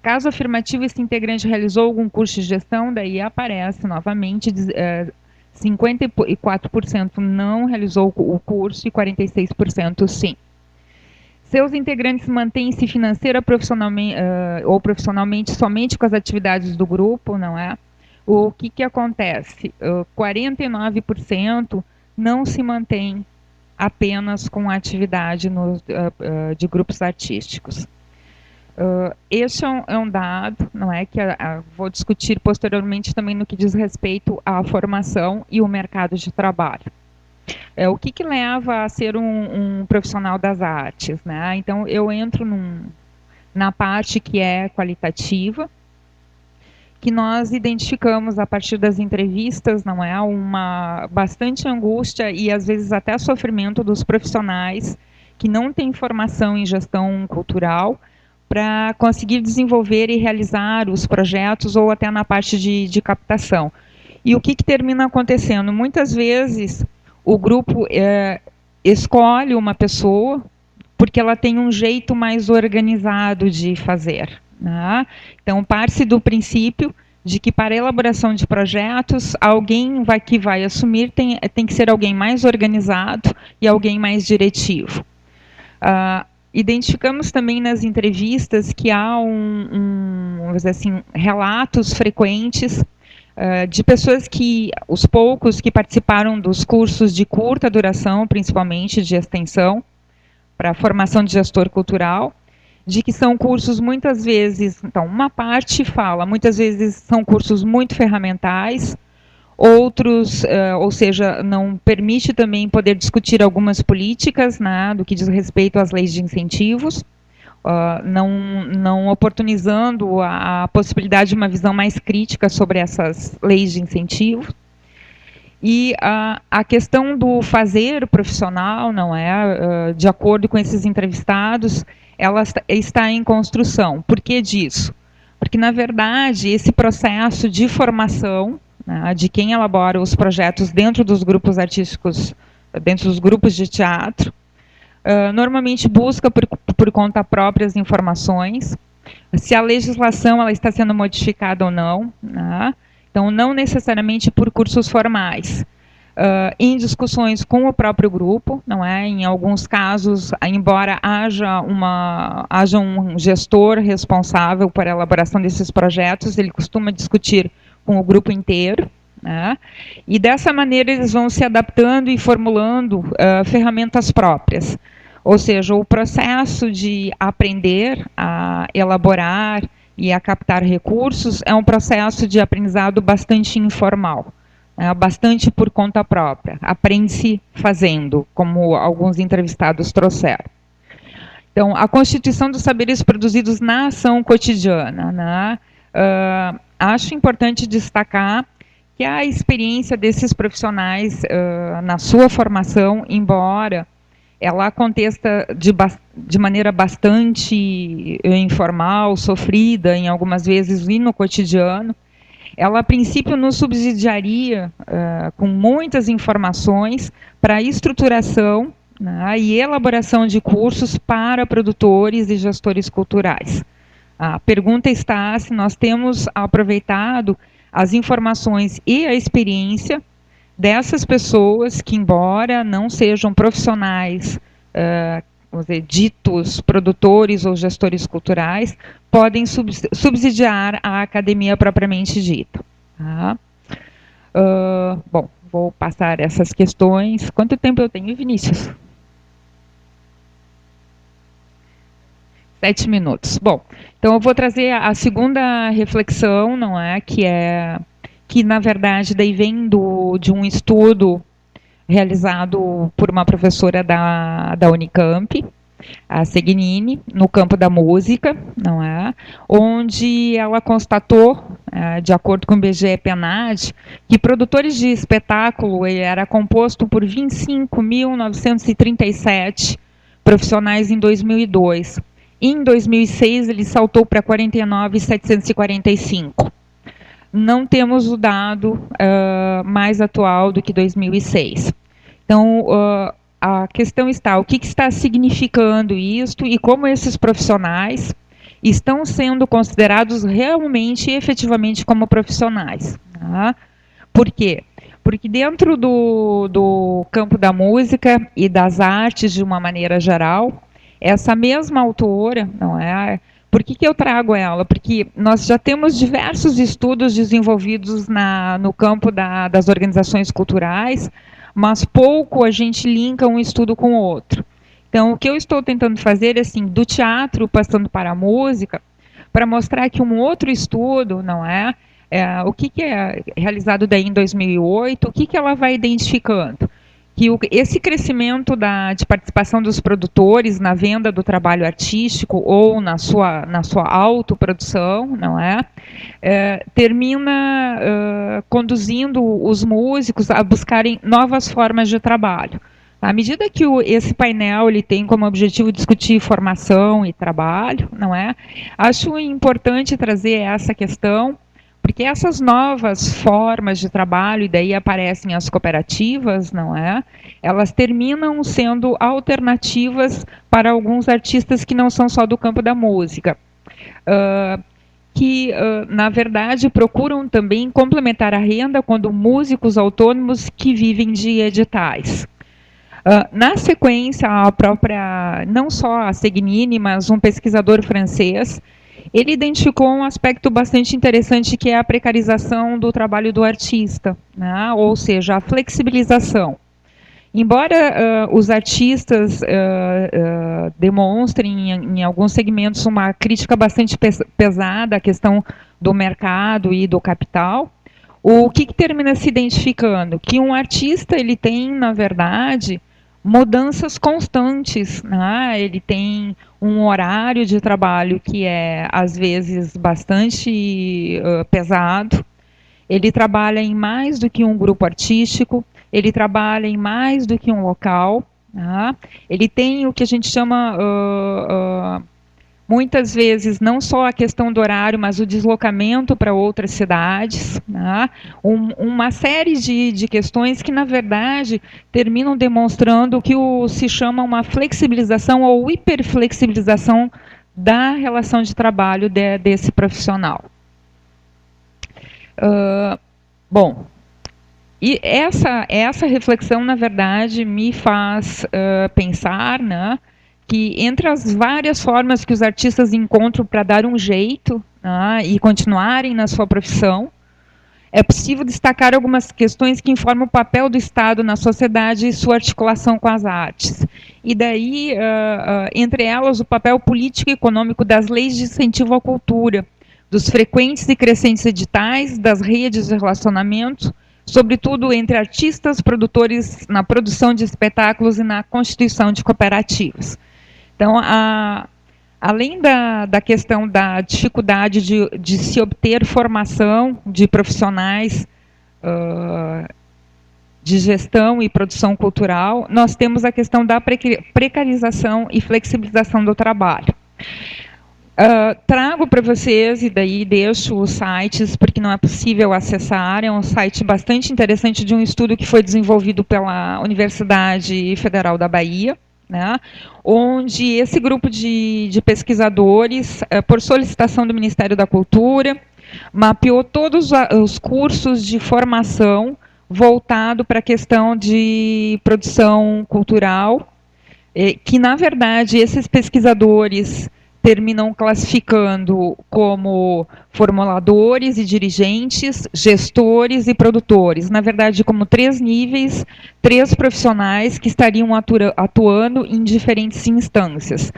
Caso afirmativo, esse integrante realizou algum curso de gestão, daí aparece novamente 54% não realizou o curso e 46% sim. Seus integrantes mantêm-se financeira ou profissionalmente somente com as atividades do grupo, não é? O que acontece? 49% não se mantém apenas com a atividade de grupos artísticos. Este é um dado, não é, que vou discutir posteriormente também no que diz respeito à formação e o mercado de trabalho. o que leva a ser um profissional das artes, né? Então, eu entro na parte que é qualitativa, que nós identificamos a partir das entrevistas, não é, uma bastante angústia e às vezes até sofrimento dos profissionais que não têm formação em gestão cultural para conseguir desenvolver e realizar os projetos ou até na parte de captação. E o que termina acontecendo? Muitas vezes o grupo escolhe uma pessoa porque ela tem um jeito mais organizado de fazer, né? Então, parte do princípio de que para a elaboração de projetos, alguém que vai assumir tem que ser alguém mais organizado e alguém mais diretivo. Identificamos também nas entrevistas que há vamos dizer assim, relatos frequentes de pessoas os poucos que participaram dos cursos de curta duração, principalmente de extensão, para a formação de gestor cultural, de que são cursos muitas vezes, então uma parte fala, muitas vezes são cursos muito ferramentais, outros, ou seja, não permite também poder discutir algumas políticas, né, do que diz respeito às leis de incentivos, não oportunizando a possibilidade de uma visão mais crítica sobre essas leis de incentivo. E a questão do fazer profissional, não é, de acordo com esses entrevistados, ela está em construção. Por que disso? Porque, na verdade, esse processo de formação, né, de quem elabora os projetos dentro dos grupos artísticos, dentro dos grupos de teatro, normalmente busca por conta própria as informações, se a legislação ela está sendo modificada ou não, né? Então, não necessariamente por cursos formais. Em discussões com o próprio grupo, não é? Em alguns casos, embora haja um gestor responsável por a elaboração desses projetos, ele costuma discutir com o grupo inteiro, né? E dessa maneira eles vão se adaptando e formulando ferramentas próprias. Ou seja, o processo de aprender a elaborar e a captar recursos é um processo de aprendizado bastante informal, bastante por conta própria. Aprende-se fazendo, como alguns entrevistados trouxeram. Então, a constituição dos saberes produzidos na ação cotidiana, né? Acho importante destacar que a experiência desses profissionais na sua formação, embora ela aconteça de maneira bastante informal, sofrida, em algumas vezes e no cotidiano, ela a princípio nos subsidiaria com muitas informações para a estruturação, né, e elaboração de cursos para produtores e gestores culturais. A pergunta está se nós temos aproveitado as informações e a experiência dessas pessoas que, embora não sejam profissionais, vamos dizer, ditos produtores ou gestores culturais, podem subsidiar a academia propriamente dita. Tá? Bom, vou passar essas questões. Quanto tempo eu tenho, Vinícius? 7 minutos. Bom, então eu vou trazer a segunda reflexão, não é, que na verdade daí vem de um estudo realizado por uma professora da Unicamp, a Segnini, no campo da música, não é? Onde ela constatou, de acordo com o IBGE PNAD, que produtores de espetáculo era composto por 25.937 profissionais em 2002. Em 2006 ele saltou para 49.745. Não temos o dado mais atual do que 2006. Então, a questão está, o que está significando isto e como esses profissionais estão sendo considerados realmente e efetivamente como profissionais. Tá? Por quê? Porque dentro do campo da música e das artes, de uma maneira geral, essa mesma autora, não é? Por que eu trago ela? Porque nós já temos diversos estudos desenvolvidos no campo das organizações culturais, mas pouco a gente linka um estudo com o outro. Então, o que eu estou tentando fazer é, assim, do teatro passando para a música, para mostrar que um outro estudo, não é? O que é realizado daí em 2008, o que ela vai identificando? que esse crescimento de participação dos produtores na venda do trabalho artístico ou na sua autoprodução, não é? Termina conduzindo os músicos a buscarem novas formas de trabalho. À medida que esse painel ele tem como objetivo discutir formação e trabalho, não é? Acho importante trazer essa questão, porque essas novas formas de trabalho, e daí aparecem as cooperativas, não é? Elas terminam sendo alternativas para alguns artistas que não são só do campo da música, que, na verdade, procuram também complementar a renda quando músicos autônomos que vivem de editais. Na sequência, não só a Segnini, mas um pesquisador francês, ele identificou um aspecto bastante interessante, que é a precarização do trabalho do artista, né? Ou seja, a flexibilização. Embora os artistas demonstrem em alguns segmentos uma crítica bastante pesada à questão do mercado e do capital, o que termina se identificando? Que um artista ele tem, na verdade, mudanças constantes, né? Ele tem um horário de trabalho que é, às vezes, bastante pesado. Ele trabalha em mais do que um grupo artístico, ele trabalha em mais do que um local. Né? Ele tem o que a gente chama, muitas vezes, não só a questão do horário, mas o deslocamento para outras cidades. Né? Uma série de questões que, na verdade, terminam demonstrando o que se chama uma flexibilização ou hiperflexibilização da relação de trabalho desse profissional. Bom, e essa reflexão, na verdade, me faz pensar, né, que entre as várias formas que os artistas encontram para dar um jeito, né, e continuarem na sua profissão, é possível destacar algumas questões que informam o papel do Estado na sociedade e sua articulação com as artes. E daí, entre elas, o papel político e econômico das leis de incentivo à cultura, dos frequentes e crescentes editais, das redes de relacionamento, sobretudo entre artistas, produtores na produção de espetáculos e na constituição de cooperativas. Então, além da questão da dificuldade de se obter formação de profissionais de gestão e produção cultural, nós temos a questão da precarização e flexibilização do trabalho. Trago para vocês, e daí deixo os sites, porque não é possível acessar, é um site bastante interessante de um estudo que foi desenvolvido pela Universidade Federal da Bahia, né, onde esse grupo de pesquisadores, por solicitação do Ministério da Cultura, mapeou todos os cursos de formação voltado para a questão de produção cultural, que, na verdade, esses pesquisadores terminam classificando como formuladores e dirigentes, gestores e produtores. Na verdade, como 3 níveis, 3 profissionais que estariam atuando em diferentes instâncias.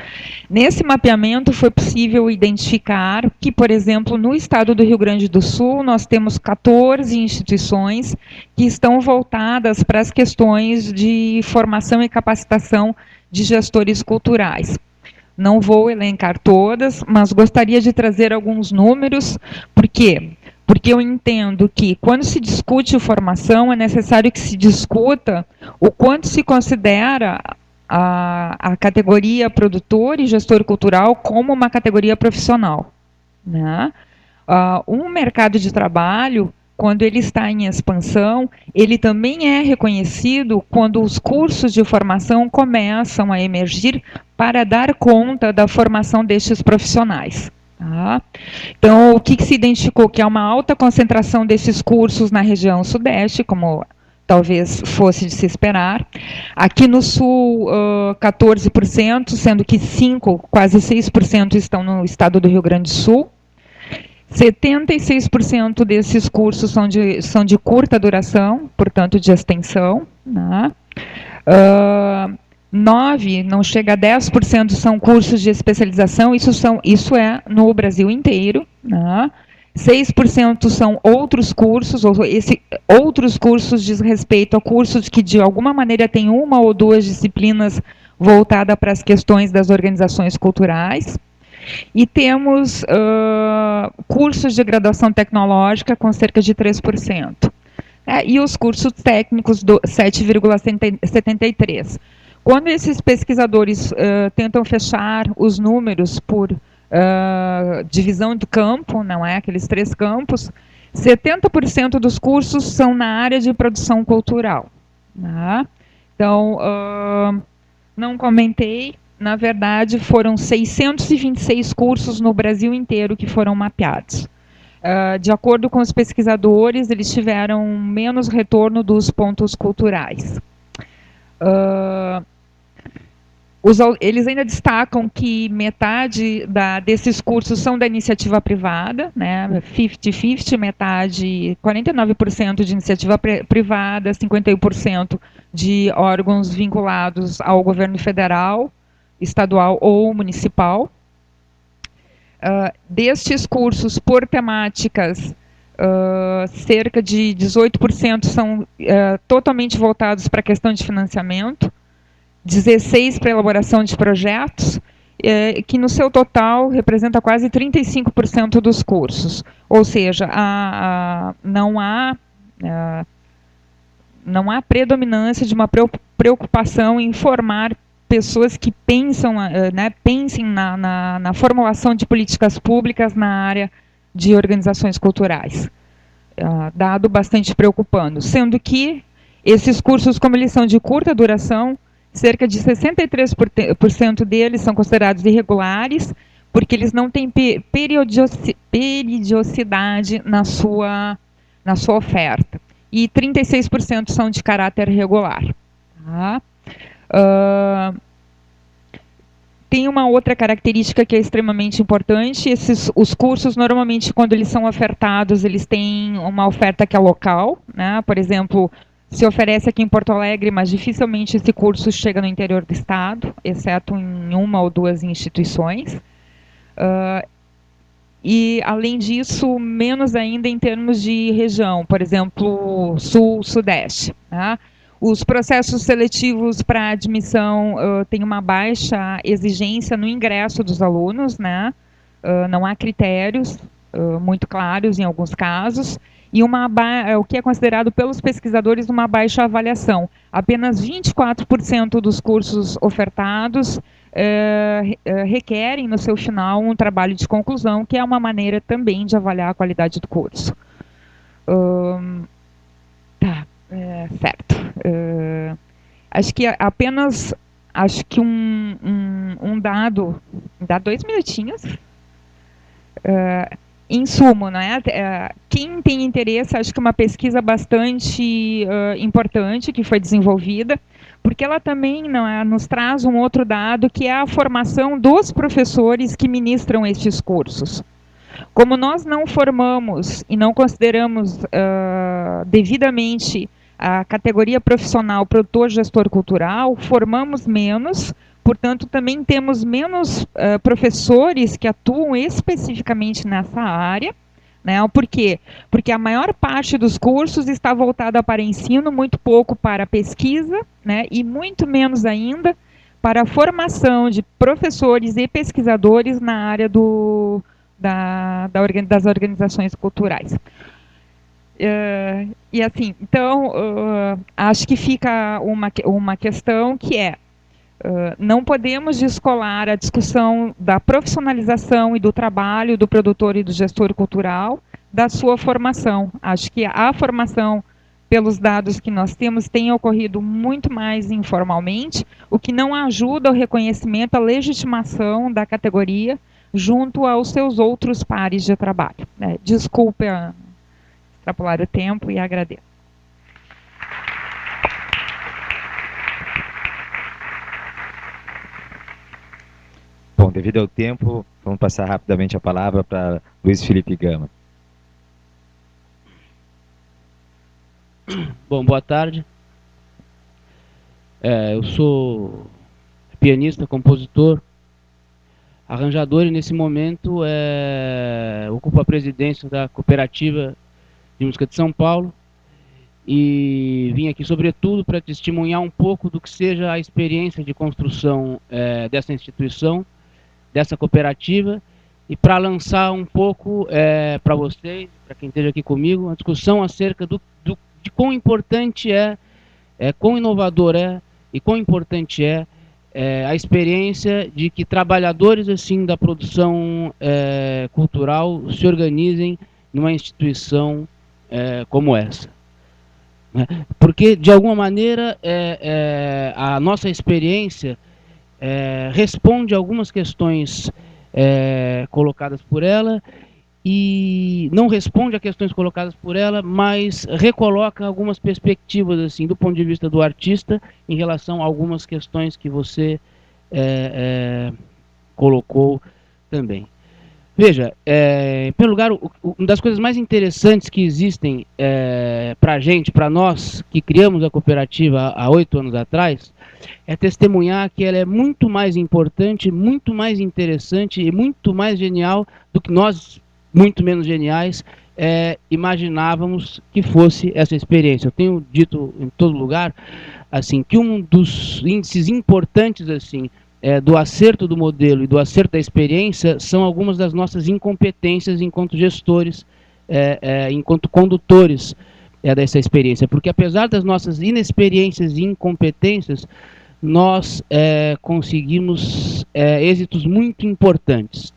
Nesse mapeamento foi possível identificar que, por exemplo, no estado do Rio Grande do Sul, nós temos 14 instituições que estão voltadas para as questões de formação e capacitação de gestores culturais. Não vou elencar todas, mas gostaria de trazer alguns números. Por quê? Porque eu entendo que, quando se discute formação, é necessário que se discuta o quanto se considera a categoria produtor e gestor cultural como uma categoria profissional. Né? Um mercado de trabalho, quando ele está em expansão, ele também é reconhecido quando os cursos de formação começam a emergir para dar conta da formação destes profissionais. Tá? Então, o que se identificou? Que há uma alta concentração desses cursos na região sudeste, como talvez fosse de se esperar. Aqui no sul, 14%, sendo que quase 6% estão no estado do Rio Grande do Sul. 76% desses cursos são de curta duração, portanto, de extensão. Né? 9%, não chega a 10%, são cursos de especialização, isso é no Brasil inteiro. Né? 6% são outros cursos, outros cursos diz respeito a cursos que de alguma maneira têm uma ou duas disciplinas voltadas para as questões das organizações culturais. E temos cursos de graduação tecnológica com cerca de 3%. E os cursos técnicos, 7,73%. Quando esses pesquisadores tentam fechar os números por divisão do campo, não é? Aqueles 3 campos, 70% dos cursos são na área de produção cultural. Né? Então, não comentei, na verdade, foram 626 cursos no Brasil inteiro que foram mapeados. De acordo com os pesquisadores, eles tiveram menos retorno dos pontos culturais. Eles ainda destacam que metade desses cursos são da iniciativa privada, né, 50-50, metade, 49% de iniciativa privada, 51% de órgãos vinculados ao governo federal, estadual ou municipal. Destes cursos por temáticas, cerca de 18% são totalmente voltados para a questão de financiamento, 16% para elaboração de projetos, que no seu total representa quase 35% dos cursos. Ou seja, não há predominância de uma preocupação em formar pessoas que pensem na formulação de políticas públicas na área de organizações culturais. Dado bastante preocupando. Sendo que esses cursos, como eles são de curta duração, cerca de 63% deles são considerados irregulares, porque eles não têm periodicidade na sua oferta. E 36% são de caráter regular. Tá? Tem uma outra característica que é extremamente importante. Os cursos, normalmente, quando eles são ofertados, eles têm uma oferta que é local. Né? Por exemplo, se oferece aqui em Porto Alegre, mas dificilmente esse curso chega no interior do estado, exceto em uma ou duas instituições. E, além disso, menos ainda em termos de região, por exemplo, sul, sudeste. Né? Os processos seletivos para admissão têm uma baixa exigência no ingresso dos alunos, né? Não há critérios muito claros em alguns casos, e o que é considerado pelos pesquisadores uma baixa avaliação. Apenas 24% dos cursos ofertados requerem no seu final um trabalho de conclusão, que é uma maneira também de avaliar a qualidade do curso. Certo. Acho que um dado, dá 2 minutinhos. Em sumo, né? Quem tem interesse, acho que é uma pesquisa bastante importante que foi desenvolvida, porque ela também nos traz um outro dado, que é a formação dos professores que ministram estes cursos. Como nós não formamos e não consideramos devidamente a categoria profissional produtor-gestor cultural, formamos menos, portanto, também temos menos professores que atuam especificamente nessa área. Né? Por quê? Porque a maior parte dos cursos está voltada para ensino, muito pouco para pesquisa, né? E muito menos ainda para a formação de professores e pesquisadores na área das organizações culturais. E assim, então, acho que fica uma questão que é, não podemos descolar a discussão da profissionalização e do trabalho do produtor e do gestor cultural da sua formação. Acho que a formação, pelos dados que nós temos, tem ocorrido muito mais informalmente, o que não ajuda ao reconhecimento, à legitimação da categoria junto aos seus outros pares de trabalho. Desculpe extrapolar o tempo e agradeço. Bom, devido ao tempo, vamos passar rapidamente a palavra para Luiz Felipe Gama. Bom, boa tarde. Eu sou pianista, compositor. arranjador e nesse momento ocupo a presidência da Cooperativa de Música de São Paulo e vim aqui sobretudo para testemunhar um pouco do que seja a experiência de construção dessa instituição, dessa cooperativa, e para lançar um pouco para vocês, para quem esteja aqui comigo, uma discussão acerca de quão importante quão inovador e quão importante a experiência de que trabalhadores assim da produção cultural se organizem numa instituição como essa. Porque, de alguma maneira, a nossa experiência responde a algumas questões colocadas por ela e não responde a questões colocadas por ela, mas recoloca algumas perspectivas assim do ponto de vista do artista em relação a algumas questões que você colocou também. Veja, em primeiro lugar, uma das coisas mais interessantes que existem para a gente, para nós que criamos a cooperativa há 8 anos atrás, é testemunhar que ela é muito mais importante, muito mais interessante e muito mais genial do que nós, muito menos geniais, imaginávamos que fosse essa experiência. Eu tenho dito em todo lugar assim, que um dos índices importantes assim, do acerto do modelo e do acerto da experiência são algumas das nossas incompetências enquanto gestores, enquanto condutores dessa experiência. Porque apesar das nossas inexperiências e incompetências, nós conseguimos êxitos muito importantes.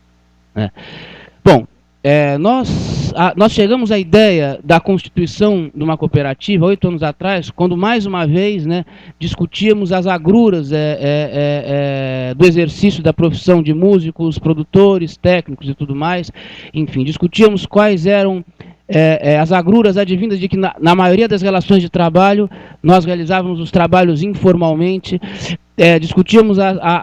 Bom, nós chegamos à ideia da constituição de uma cooperativa 8 anos atrás, quando mais uma vez discutíamos as agruras do exercício da profissão de músicos, produtores, técnicos e tudo mais. Enfim, discutíamos quais eram as agruras advindas de que na maioria das relações de trabalho nós realizávamos os trabalhos informalmente. Discutíamos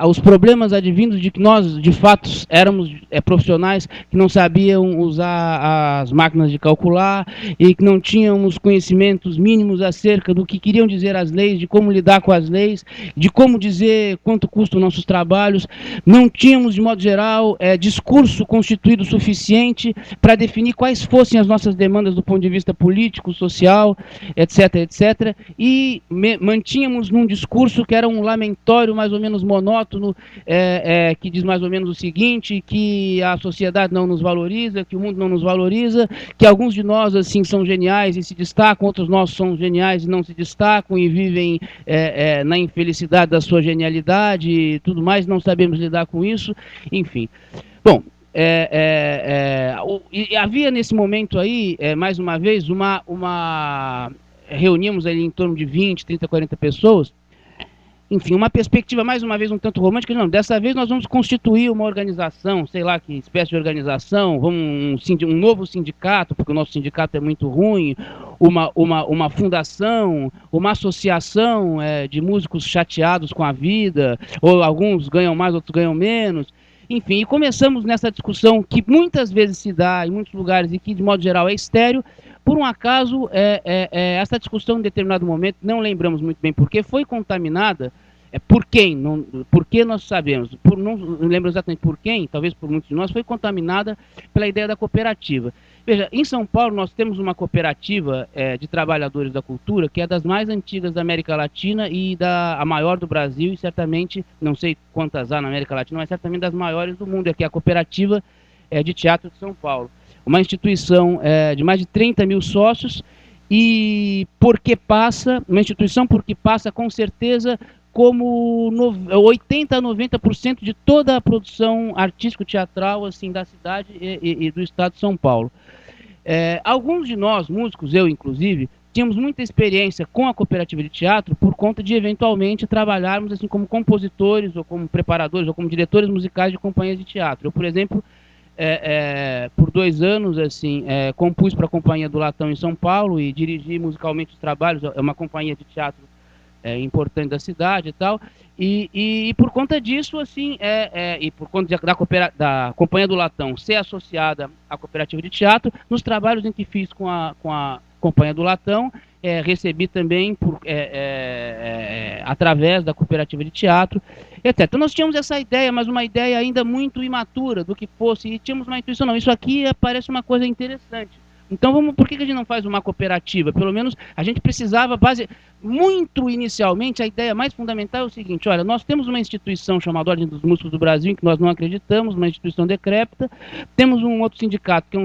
os problemas advindos de que nós, de fato, éramos profissionais que não sabiam usar as máquinas de calcular e que não tínhamos conhecimentos mínimos acerca do que queriam dizer as leis, de como lidar com as leis, de como dizer quanto custam nossos trabalhos. Não tínhamos, de modo geral, discurso constituído suficiente para definir quais fossem as nossas demandas do ponto de vista político, social, etc., etc., e mantínhamos num discurso que era um lamentável mais ou menos monótono, que diz mais ou menos o seguinte, que a sociedade não nos valoriza, que o mundo não nos valoriza, que alguns de nós assim são geniais e se destacam, outros nós são geniais e não se destacam e vivem na infelicidade da sua genialidade e tudo mais, não sabemos lidar com isso, enfim. Bom, havia nesse momento aí, mais uma vez, reuníamos ali em torno de 20, 30, 40 pessoas. Enfim, uma perspectiva, mais uma vez, um tanto romântica. Não, dessa vez nós vamos constituir uma organização, sei lá que espécie de organização, um novo sindicato, porque o nosso sindicato é muito ruim, uma fundação, uma associação de músicos chateados com a vida, ou alguns ganham mais, outros ganham menos. Enfim, e começamos nessa discussão que muitas vezes se dá em muitos lugares e que, de modo geral, é estéril. Por um acaso, essa discussão em determinado momento, não lembramos muito bem por que, foi contaminada. Por quem? Por que nós sabemos? Não lembro exatamente por quem, talvez por muitos de nós, foi contaminada pela ideia da cooperativa. Veja, em São Paulo nós temos uma cooperativa de trabalhadores da cultura que é das mais antigas da América Latina e a maior do Brasil e certamente, não sei quantas há na América Latina, mas certamente das maiores do mundo, que é a Cooperativa de Teatro de São Paulo. Uma instituição de mais de 30 mil sócios e uma instituição porque passa com certeza como 80% a 90% de toda a produção artístico-teatral assim, da cidade e do estado de São Paulo. Alguns de nós, músicos, eu inclusive, tínhamos muita experiência com a cooperativa de teatro por conta de eventualmente trabalharmos assim, como compositores, ou como preparadores, ou como diretores musicais de companhias de teatro. Eu, por exemplo, por 2 anos assim, compus para a Companhia do Latão em São Paulo e dirigi musicalmente os trabalhos. É uma companhia de teatro importante da cidade e tal, e por conta disso, assim, e por conta da Companhia do Latão ser associada à cooperativa de teatro, nos trabalhos em que fiz com a Companhia do Latão, recebi também através da cooperativa de teatro, etc. Então nós tínhamos essa ideia, mas uma ideia ainda muito imatura do que fosse, e tínhamos uma intuição, não, isso aqui parece uma coisa interessante. Então, por que a gente não faz uma cooperativa? Pelo menos a gente precisava, muito inicialmente, a ideia mais fundamental é o seguinte, olha, nós temos uma instituição chamada Ordem dos Músicos do Brasil, em que nós não acreditamos, uma instituição decrépita, temos um outro sindicato, que é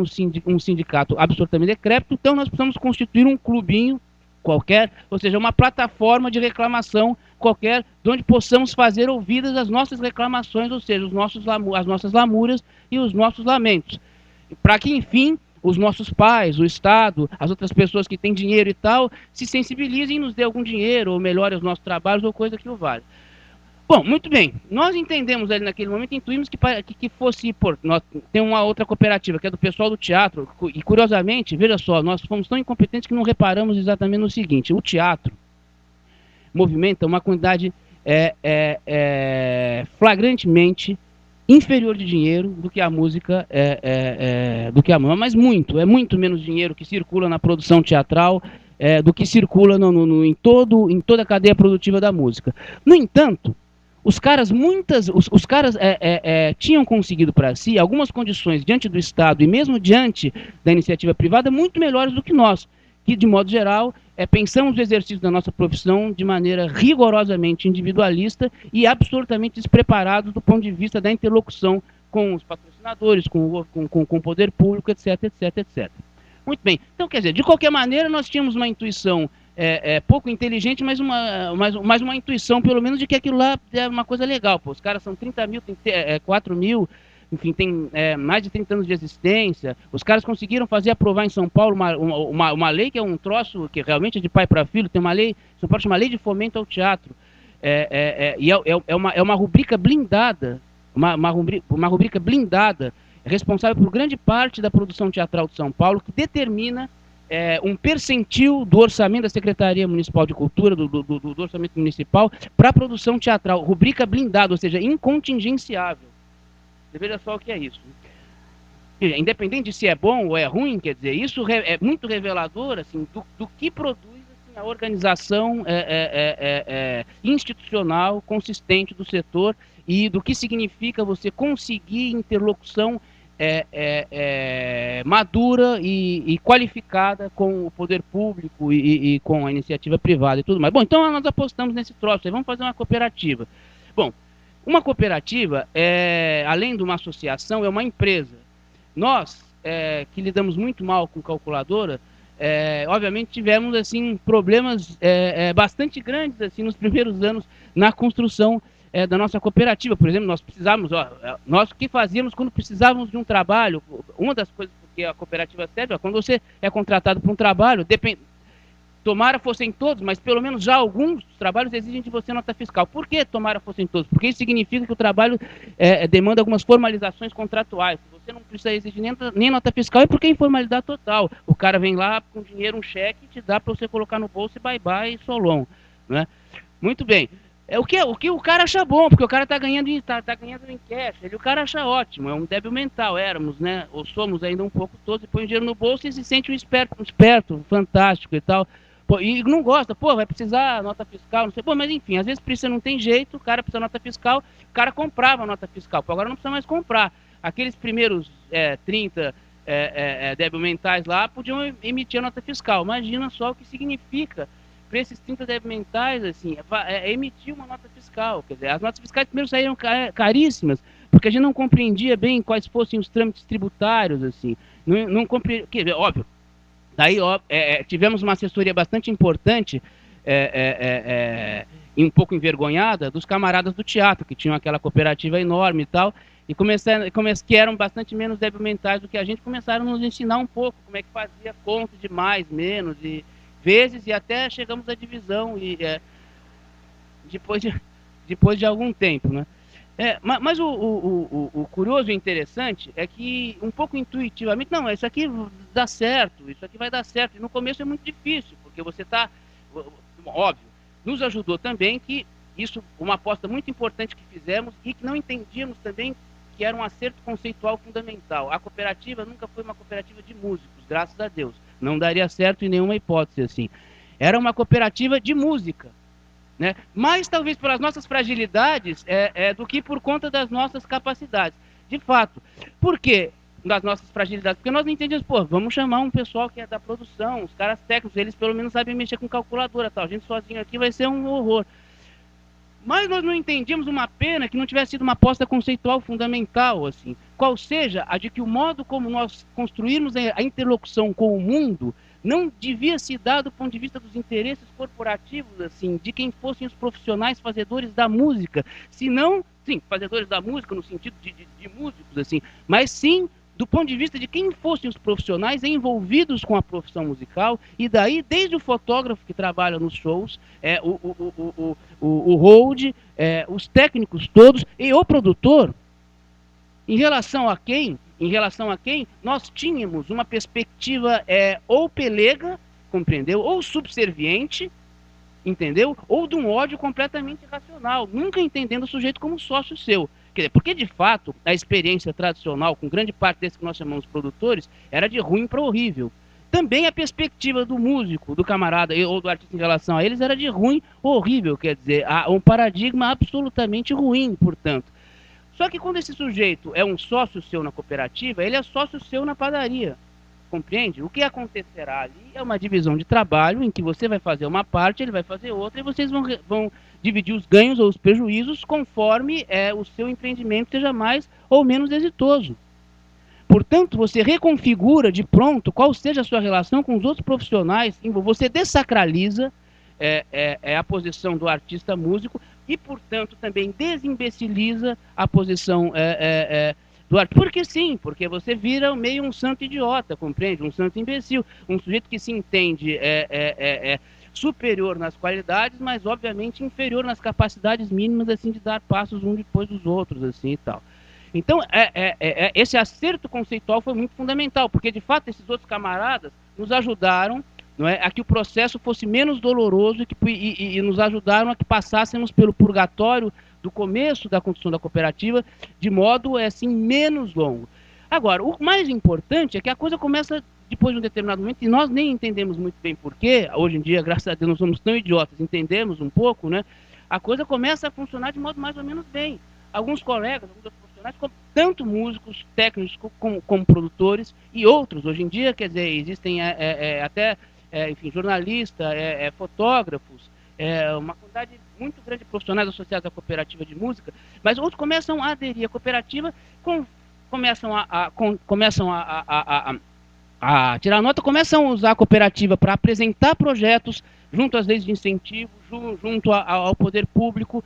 um sindicato absolutamente decrépito, então nós precisamos constituir um clubinho qualquer, ou seja, uma plataforma de reclamação qualquer, de onde possamos fazer ouvidas as nossas reclamações, ou seja, as nossas lamúrias e os nossos lamentos. Para que, enfim, os nossos pais, o Estado, as outras pessoas que têm dinheiro e tal, se sensibilizem e nos dê algum dinheiro, ou melhore os nossos trabalhos, ou coisa que o vale. Bom, muito bem. Nós entendemos ali naquele momento, intuímos que fosse... tem uma outra cooperativa, que é do pessoal do teatro, e curiosamente, veja só, nós fomos tão incompetentes que não reparamos exatamente no seguinte, o teatro movimenta uma quantidade flagrantemente inferior de dinheiro do que a música, mas muito, é muito menos dinheiro que circula na produção teatral do que circula em toda a cadeia produtiva da música. No entanto, os caras tinham conseguido para si algumas condições diante do Estado e mesmo diante da iniciativa privada muito melhores do que nós, que de modo geral pensamos o exercício da nossa profissão de maneira rigorosamente individualista e absolutamente despreparados do ponto de vista da interlocução com os patrocinadores, com o poder público, etc, etc, etc. Muito bem. Então, quer dizer, de qualquer maneira, nós tínhamos uma intuição pouco inteligente, mas uma intuição, pelo menos, de que aquilo lá é uma coisa legal. Pô, os caras são 30 mil, tem 4 mil... Enfim, tem mais de 30 anos de existência. Os caras conseguiram fazer aprovar em São Paulo uma lei que é um troço que realmente é de pai para filho. Tem uma lei, São Paulo chama Lei de Fomento ao Teatro. E é uma rubrica blindada, uma rubrica blindada, responsável por grande parte da produção teatral de São Paulo, que determina um percentil do orçamento da Secretaria Municipal de Cultura, do orçamento municipal, para a produção teatral. Rubrica blindada, ou seja, incontingenciável. Veja só o que é isso. Independente de se é bom ou é ruim, quer dizer, isso é muito revelador assim, do que produz assim, a organização institucional consistente do setor e do que significa você conseguir interlocução madura e qualificada com o poder público e com a iniciativa privada e tudo mais. Bom, então nós apostamos nesse troço, vamos fazer uma cooperativa. Bom, uma cooperativa, além de uma associação, é uma empresa. Nós, que lidamos muito mal com calculadora, obviamente tivemos assim, problemas bastante grandes assim, nos primeiros anos na construção da nossa cooperativa. Por exemplo, nós precisávamos, nós o que fazíamos quando precisávamos de um trabalho, uma das coisas que a cooperativa serve, quando você é contratado para um trabalho, tomara fossem todos, mas pelo menos já alguns trabalhos exigem de você nota fiscal. Por que tomara fossem todos? Porque isso significa que o trabalho demanda algumas formalizações contratuais. Você não precisa exigir nem nota fiscal, é porque é informalidade total. O cara vem lá com dinheiro, um cheque, e te dá para você colocar no bolso e bye-bye e solon. Né? Muito bem. O que o cara acha bom, porque o cara está ganhando em cash, o cara acha ótimo, é um débil mental, éramos, né? Ou somos ainda um pouco todos, e põe o dinheiro no bolso e se sente um esperto, fantástico e tal. Pô, e não gosta, vai precisar nota fiscal, não sei, mas enfim, às vezes precisa, não tem jeito, o cara precisa nota fiscal, o cara comprava nota fiscal, agora não precisa mais comprar. Aqueles primeiros 30 débil mentais lá podiam emitir a nota fiscal. Imagina só o que significa para esses 30 débil mentais, assim, emitir uma nota fiscal. Quer dizer, as notas fiscais primeiro saíram caríssimas, porque a gente não compreendia bem quais fossem os trâmites tributários, assim, não compreendia, quer dizer, óbvio. Daí tivemos uma assessoria bastante importante e um pouco envergonhada dos camaradas do teatro, que tinham aquela cooperativa enorme e tal, e que eram bastante menos débil mentais do que a gente, começaram a nos ensinar um pouco como é que fazia conta de mais, menos, e vezes, e até chegamos à divisão e, depois de algum tempo, né? Mas o curioso e interessante é que, um pouco intuitivamente, não, isso aqui dá certo, isso aqui vai dar certo. E no começo é muito difícil, porque você está, óbvio, nos ajudou também que isso, uma aposta muito importante que fizemos e que não entendíamos também que era um acerto conceitual fundamental. A cooperativa nunca foi uma cooperativa de músicos, graças a Deus. Não daria certo em nenhuma hipótese, assim. Era uma cooperativa de música, né? Mais talvez pelas nossas fragilidades do que por conta das nossas capacidades. De fato. Por quê das nossas fragilidades? Porque nós não entendemos, pô, vamos chamar um pessoal que é da produção, os caras técnicos, eles pelo menos sabem mexer com calculadora, tal. A gente sozinho aqui vai ser um horror. Mas nós não entendíamos, uma pena que não tivesse sido uma aposta conceitual fundamental, assim, qual seja a de que o modo como nós construirmos a interlocução com o mundo não devia se dar do ponto de vista dos interesses corporativos, assim, de quem fossem os profissionais fazedores da música, senão, sim, fazedores da música no sentido de músicos, assim, mas sim do ponto de vista de quem fossem os profissionais envolvidos com a profissão musical, e daí desde o fotógrafo que trabalha nos shows, o hold, os técnicos todos, e o produtor, em relação a quem nós tínhamos uma perspectiva ou pelega, compreendeu, ou subserviente, entendeu, ou de um ódio completamente irracional, nunca entendendo o sujeito como sócio seu. Porque, de fato, a experiência tradicional, com grande parte desses que nós chamamos produtores, era de ruim para horrível. Também a perspectiva do músico, do camarada ou do artista em relação a eles era de ruim ou horrível, quer dizer, um paradigma absolutamente ruim, portanto. Só que quando esse sujeito é um sócio seu na cooperativa, ele é sócio seu na padaria, compreende? O que acontecerá ali é uma divisão de trabalho em que você vai fazer uma parte, ele vai fazer outra, e vocês vão dividir os ganhos ou os prejuízos conforme o seu empreendimento seja mais ou menos exitoso. Portanto, você reconfigura de pronto qual seja a sua relação com os outros profissionais, você dessacraliza a posição do artista músico e, portanto, também desimbeciliza a posição do artista. Porque sim, porque você vira meio um santo idiota, compreende? Um santo imbecil, um sujeito que se entende superior nas qualidades, mas obviamente inferior nas capacidades mínimas, assim, de dar passos um depois dos outros, assim, e tal. Então, esse acerto conceitual foi muito fundamental, porque, de fato, esses outros camaradas nos ajudaram, não é, a que o processo fosse menos doloroso e nos ajudaram a que passássemos pelo purgatório do começo da construção da cooperativa de modo, assim, menos longo. Agora, o mais importante é que a coisa começa depois de um determinado momento, e nós nem entendemos muito bem porquê, hoje em dia, graças a Deus, não somos tão idiotas, entendemos um pouco, né? A coisa começa a funcionar de modo mais ou menos bem. Alguns colegas, alguns outros profissionais, tanto músicos, técnicos, como produtores, e outros, hoje em dia, quer dizer, existem até, enfim, jornalistas, fotógrafos, uma quantidade muito grande de profissionais associados à cooperativa de música, mas outros começam a aderir à cooperativa, começam a tirar nota, começam a usar a cooperativa para apresentar projetos junto às leis de incentivo, junto ao poder público,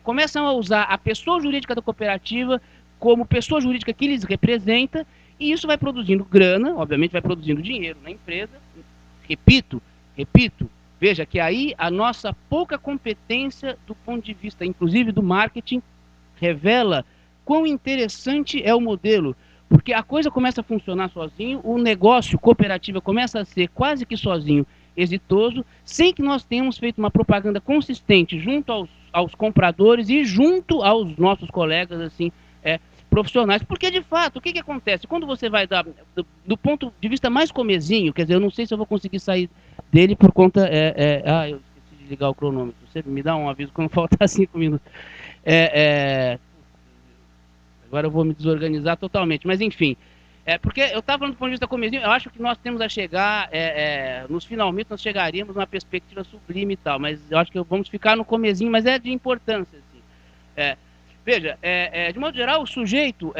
começam a usar a pessoa jurídica da cooperativa como pessoa jurídica que lhes representa, e isso vai produzindo grana, obviamente vai produzindo dinheiro na empresa. Repito, veja que aí a nossa pouca competência do ponto de vista, inclusive do marketing, revela quão interessante é o modelo, porque a coisa começa a funcionar sozinho, o negócio cooperativa começa a ser quase que sozinho exitoso, sem que nós tenhamos feito uma propaganda consistente junto aos compradores e junto aos nossos colegas, assim, profissionais. Porque, de fato, o que acontece? Quando você vai dar, do ponto de vista mais comezinho, quer dizer, eu não sei se eu vou conseguir sair dele por conta... eu esqueci de ligar o cronômetro. Você me dá um aviso quando faltar 5 minutos. Agora eu vou me desorganizar totalmente, mas enfim, porque eu estava falando do ponto de vista comezinho, eu acho que nós temos a chegar, nos finalmente nós chegaríamos numa perspectiva sublime e tal, mas eu acho que vamos ficar no comezinho, mas é de importância, assim. Veja, de modo geral, o sujeito,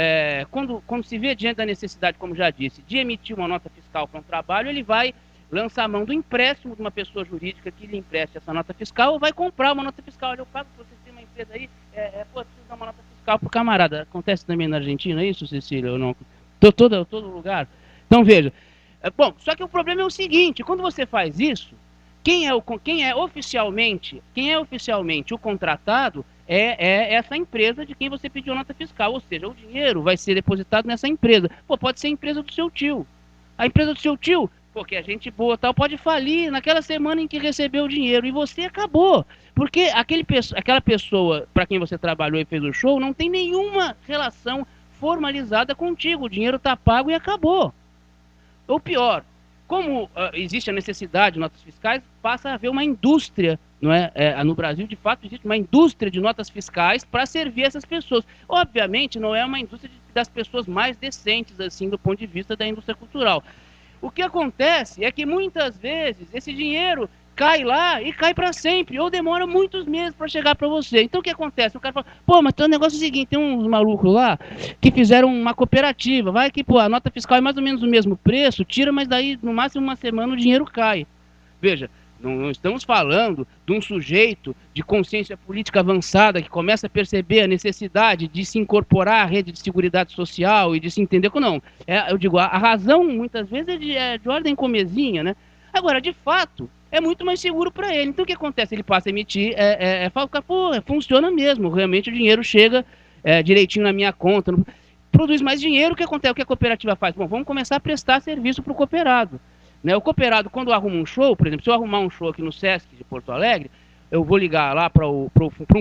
quando se vê diante da necessidade, como já disse, de emitir uma nota fiscal para um trabalho, ele vai lançar a mão do empréstimo de uma pessoa jurídica que lhe empreste essa nota fiscal, ou vai comprar uma nota fiscal. Olha, eu pago para você ter uma empresa aí, preciso dar uma nota fiscal para o camarada. Acontece também na Argentina, é isso, Cecília, ou não? Todo lugar. Então, veja. Bom, só que o problema é o seguinte, quando você faz isso, quem é oficialmente o contratado é essa empresa de quem você pediu nota fiscal, ou seja, o dinheiro vai ser depositado nessa empresa. Pode ser a empresa do seu tio. A empresa do seu tio, porque a gente boa tal, pode falir naquela semana em que recebeu o dinheiro, e você acabou. Porque aquela pessoa para quem você trabalhou e fez o show não tem nenhuma relação formalizada contigo. O dinheiro está pago e acabou. Ou pior, como existe a necessidade de notas fiscais, passa a haver uma indústria, não é? No Brasil, de fato, existe uma indústria de notas fiscais para servir essas pessoas. Obviamente, não é uma indústria das pessoas mais decentes, assim, do ponto de vista da indústria cultural. O que acontece é que, muitas vezes, esse dinheiro cai lá e cai para sempre, ou demora muitos meses para chegar para você. Então, o que acontece? O cara fala, pô, mas tem um negócio seguinte, tem uns malucos lá que fizeram uma cooperativa, vai que, pô, a nota fiscal é mais ou menos o mesmo preço, tira, mas daí, no máximo, uma semana o dinheiro cai. Veja, não estamos falando de um sujeito de consciência política avançada que começa a perceber a necessidade de se incorporar à rede de seguridade social e de se entender que não. Eu digo, a razão, muitas vezes, é de ordem comezinha, né? Agora, de fato, é muito mais seguro para ele. Então, o que acontece? Ele passa a emitir, fala, pô, funciona mesmo, realmente o dinheiro chega direitinho na minha conta, produz mais dinheiro. O que acontece? O que a cooperativa faz? Bom, vamos começar a prestar serviço para o cooperado. Né? O cooperado, quando arruma um show, por exemplo, se eu arrumar um show aqui no Sesc de Porto Alegre, eu vou ligar lá para um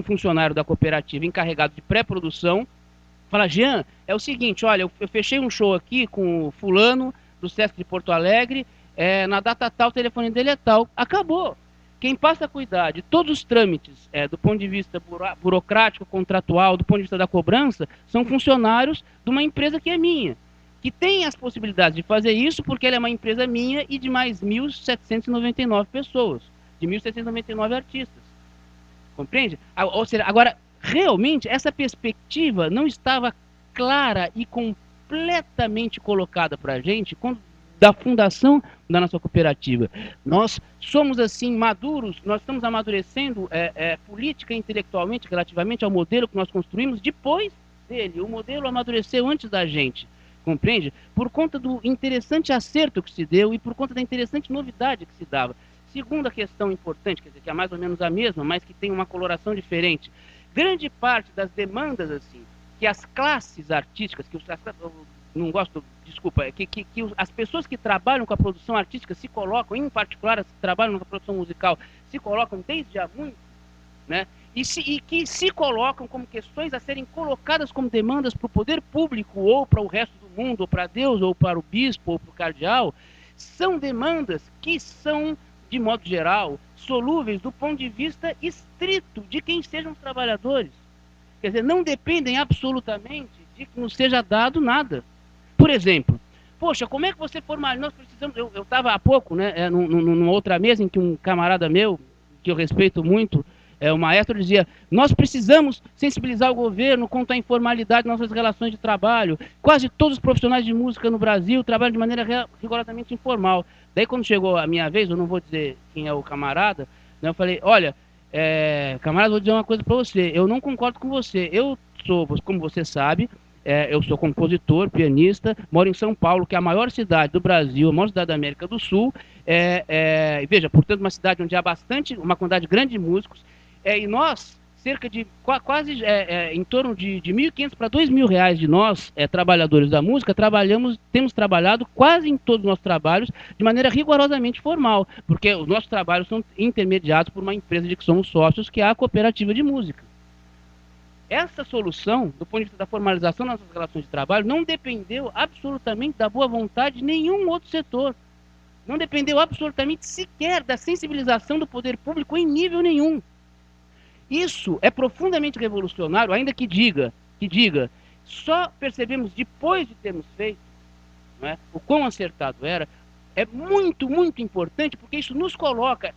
funcionário da cooperativa encarregado de pré-produção, falar, Jean, é o seguinte, olha, eu fechei um show aqui com o fulano do Sesc de Porto Alegre, na data tal, o telefone dele é tal. Acabou. Quem passa a cuidar de todos os trâmites, do ponto de vista burocrático, contratual, do ponto de vista da cobrança, são funcionários de uma empresa que é minha, que tem as possibilidades de fazer isso porque ela é uma empresa minha e de mais 1.799 pessoas, de 1.799 artistas. Compreende? Ou seja, agora, realmente, essa perspectiva não estava clara e completamente colocada para a gente quando da fundação da nossa cooperativa. Nós somos, assim, maduros, nós estamos amadurecendo política e intelectualmente relativamente ao modelo que nós construímos depois dele. O modelo amadureceu antes da gente, compreende? Por conta do interessante acerto que se deu e por conta da interessante novidade que se dava. Segunda questão importante, quer dizer, que é mais ou menos a mesma, mas que tem uma coloração diferente. Grande parte das demandas, assim, que as classes artísticas, não gosto, desculpa, que as pessoas que trabalham com a produção artística se colocam, em particular as que trabalham com a produção musical, se colocam desde há muito, né? E que se colocam como questões a serem colocadas como demandas para o poder público, ou para o resto do mundo, ou para Deus, ou para o bispo, ou para o cardeal, são demandas que são, de modo geral, solúveis do ponto de vista estrito de quem sejam os trabalhadores. Quer dizer, não dependem absolutamente de que nos seja dado nada. Por exemplo, poxa, como é que você formaliza? Nós precisamos. Eu estava há pouco, né, numa outra mesa em que um camarada meu, que eu respeito muito, o maestro, dizia: nós precisamos sensibilizar o governo quanto à informalidade das nossas relações de trabalho. Quase todos os profissionais de música no Brasil trabalham de maneira rigorosamente informal. Daí, quando chegou a minha vez, eu não vou dizer quem é o camarada, né, eu falei: olha, camarada, vou dizer uma coisa para você. Eu não concordo com você. Eu sou, como você sabe, eu sou compositor, pianista, moro em São Paulo, que é a maior cidade do Brasil, a maior cidade da América do Sul. Veja, portanto, uma cidade onde há uma quantidade grande de músicos. E nós, cerca de quase em torno de 1.500 para 2.000 reais de nós, trabalhadores da música, temos trabalhado quase em todos os nossos trabalhos de maneira rigorosamente formal, porque os nossos trabalhos são intermediados por uma empresa de que somos sócios, que é a Cooperativa de Música. Essa solução, do ponto de vista da formalização das nossas relações de trabalho, não dependeu absolutamente da boa vontade de nenhum outro setor. Não dependeu absolutamente sequer da sensibilização do poder público em nível nenhum. Isso é profundamente revolucionário, ainda que diga, só percebemos depois de termos feito, não é, o quão acertado era. É muito, muito importante, porque isso nos coloca,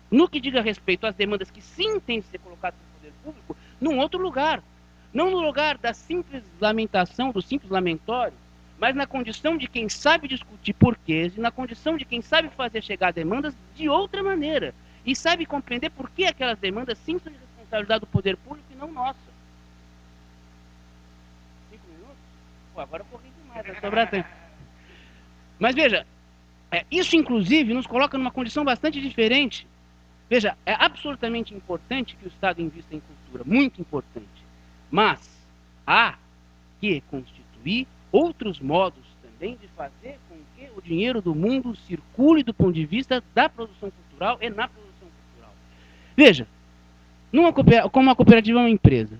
no que diga respeito às demandas que sim têm de ser colocadas no poder público, num outro lugar. Não no lugar da simples lamentação, do simples lamentório, mas na condição de quem sabe discutir porquês e na condição de quem sabe fazer chegar demandas de outra maneira. E sabe compreender por que aquelas demandas sim são de responsabilidade do poder público e não nossa. 5 minutos? Pô, agora eu corri demais, vai sobrar tempo. Mas veja, isso inclusive nos coloca numa condição bastante diferente. Veja, é absolutamente importante que o Estado invista em cultura, muito importante. Mas há que constituir outros modos também de fazer com que o dinheiro do mundo circule do ponto de vista da produção cultural e na produção cultural. Veja, como uma cooperativa é uma empresa,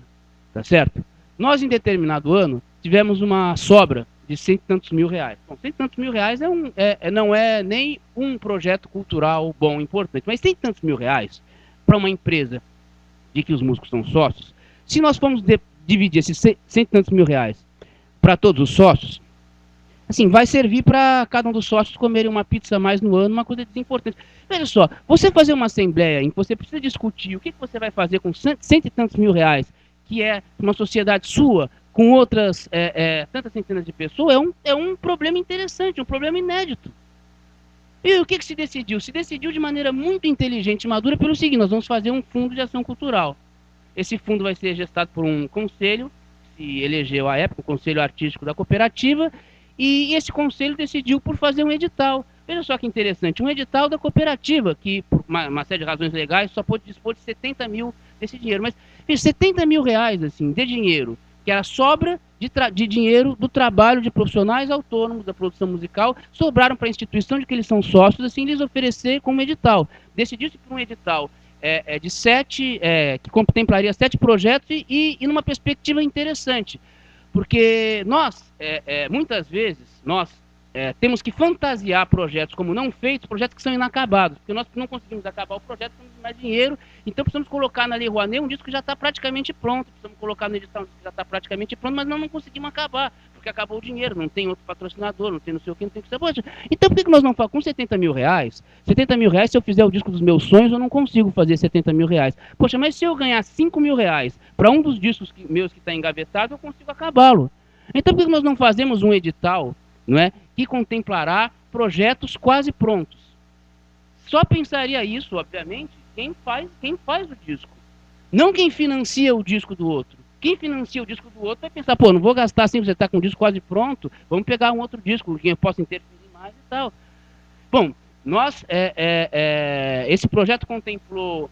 tá certo? Nós, em determinado ano, tivemos uma sobra de R$100 e tantos mil. Bom, R$100 e tantos mil não é nem um projeto cultural bom, importante, mas R$100 e tantos mil para uma empresa de que os músicos são sócios, se nós formos dividir esses R$100 e tantos mil para todos os sócios, assim, vai servir para cada um dos sócios comerem uma pizza a mais no ano, uma coisa desimportante. Veja só, você fazer uma assembleia em que você precisa discutir o que você vai fazer com R$100 e tantos mil, que é uma sociedade sua, com outras tantas centenas de pessoas, é um problema interessante, um problema inédito. E o que se decidiu? Se decidiu de maneira muito inteligente e madura pelo seguinte: nós vamos fazer um fundo de ação cultural. Esse fundo vai ser gestado por um conselho, se elegeu à época, o Conselho Artístico da Cooperativa, e esse conselho decidiu por fazer um edital. Veja só que interessante, um edital da cooperativa, que por uma série de razões legais só pôde dispor de 70 mil desse dinheiro. Mas veja, 70 mil assim, de dinheiro, que era sobra de dinheiro do trabalho de profissionais autônomos da produção musical, sobraram para a instituição de que eles são sócios, assim, lhes oferecer como edital. Decidiu-se por um edital de 7, que contemplaria 7 projetos e numa perspectiva interessante. Porque nós, muitas vezes, temos que fantasiar projetos como não feitos, projetos que são inacabados, porque nós não conseguimos acabar o projeto, precisamos de mais dinheiro, então precisamos colocar na Lei Rouanet um disco que já está praticamente pronto, precisamos colocar no edital um disco que já está praticamente pronto, mas não conseguimos acabar, porque acabou o dinheiro, não tem outro patrocinador, não tem não sei o que, não tem o que ser. Então por que nós não falamos com 70 mil reais? 70 mil reais, se eu fizer o disco dos meus sonhos, eu não consigo fazer 70 mil reais. Poxa, mas se eu ganhar 5 mil reais para um dos discos meus que está engavetado, eu consigo acabá-lo. Então por que nós não fazemos um edital, não é, que contemplará projetos quase prontos? Só pensaria isso, obviamente, quem faz o disco. Não quem financia o disco do outro. Quem financia o disco do outro vai pensar, pô, não vou gastar assim, você está com o disco quase pronto, vamos pegar um outro disco, quem eu possa interferir mais e tal. Bom, esse projeto contemplou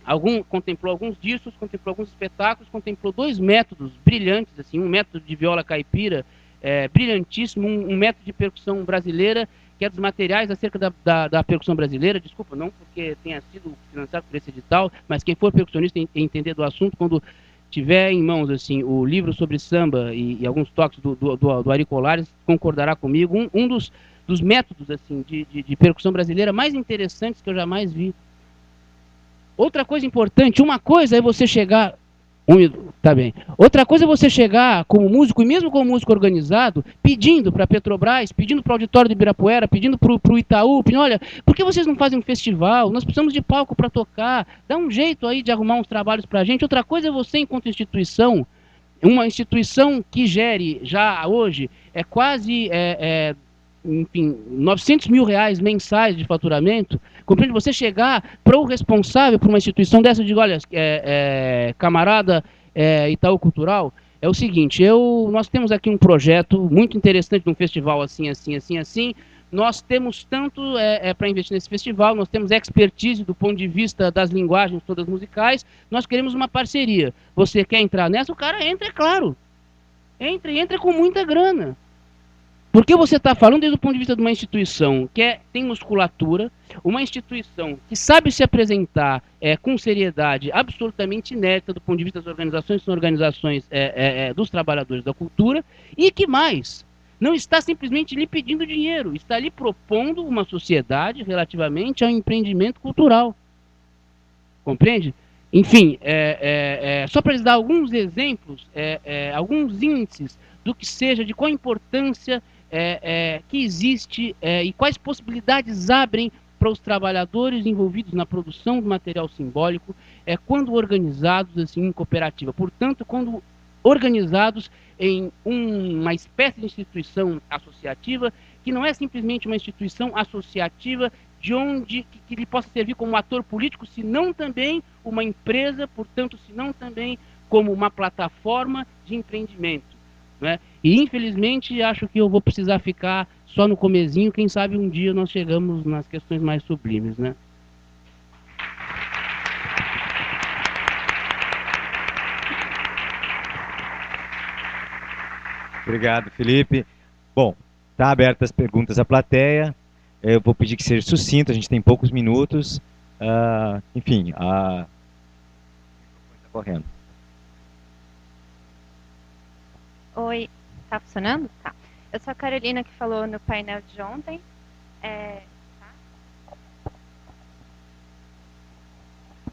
alguns discos, contemplou alguns espetáculos, contemplou 2 métodos brilhantes, assim, um método de viola caipira, brilhantíssimo, um método de percussão brasileira, que é dos materiais acerca da percussão brasileira, desculpa, não porque tenha sido financiado por esse edital, mas quem for percussionista e entender do assunto, quando tiver em mãos assim, o livro sobre samba e alguns toques do Ari Colares, concordará comigo, um dos métodos assim, de percussão brasileira mais interessantes que eu jamais vi. Outra coisa importante, uma coisa é você chegar... Tá bem. Outra coisa é você chegar como músico, e mesmo como músico organizado, pedindo para a Petrobras, pedindo para o Auditório de Ibirapuera, pedindo para o Itaú, pedindo, olha, por que vocês não fazem um festival? Nós precisamos de palco para tocar, dá um jeito aí de arrumar uns trabalhos para a gente. Outra coisa é você, enquanto instituição, uma instituição que gere já hoje quase... enfim, 900 mil reais mensais de faturamento, compreende? Você chegar para o responsável por uma instituição dessa e dizer, olha, camarada Itaú Cultural, é o seguinte, nós temos aqui um projeto muito interessante de um festival assim, nós temos tanto para investir nesse festival, nós temos expertise do ponto de vista das linguagens todas musicais, nós queremos uma parceria. Você quer entrar nessa? O cara entra, é claro. Entra com muita grana. Porque você está falando desde o ponto de vista de uma instituição que tem musculatura, uma instituição que sabe se apresentar com seriedade absolutamente inédita do ponto de vista das organizações, que são organizações dos trabalhadores da cultura, e que mais, não está simplesmente lhe pedindo dinheiro, está lhe propondo uma sociedade relativamente ao empreendimento cultural. Compreende? Enfim, só para lhes dar alguns exemplos, alguns índices do que seja, de qual importância que existe e quais possibilidades abrem para os trabalhadores envolvidos na produção do material simbólico quando organizados assim, em cooperativa. Portanto, quando organizados em uma espécie de instituição associativa, que não é simplesmente uma instituição associativa que lhe possa servir como ator político, senão também uma empresa, portanto, senão também como uma plataforma de empreendimento. Né? E infelizmente acho que eu vou precisar ficar só no comezinho, quem sabe um dia nós chegamos nas questões mais sublimes, né? Obrigado, Felipe. Bom, está abertas as perguntas à plateia. Eu vou pedir que seja sucinto, a gente tem poucos minutos. Enfim, está correndo. Oi, tá funcionando? Tá. Eu sou a Carolina, que falou no painel de ontem.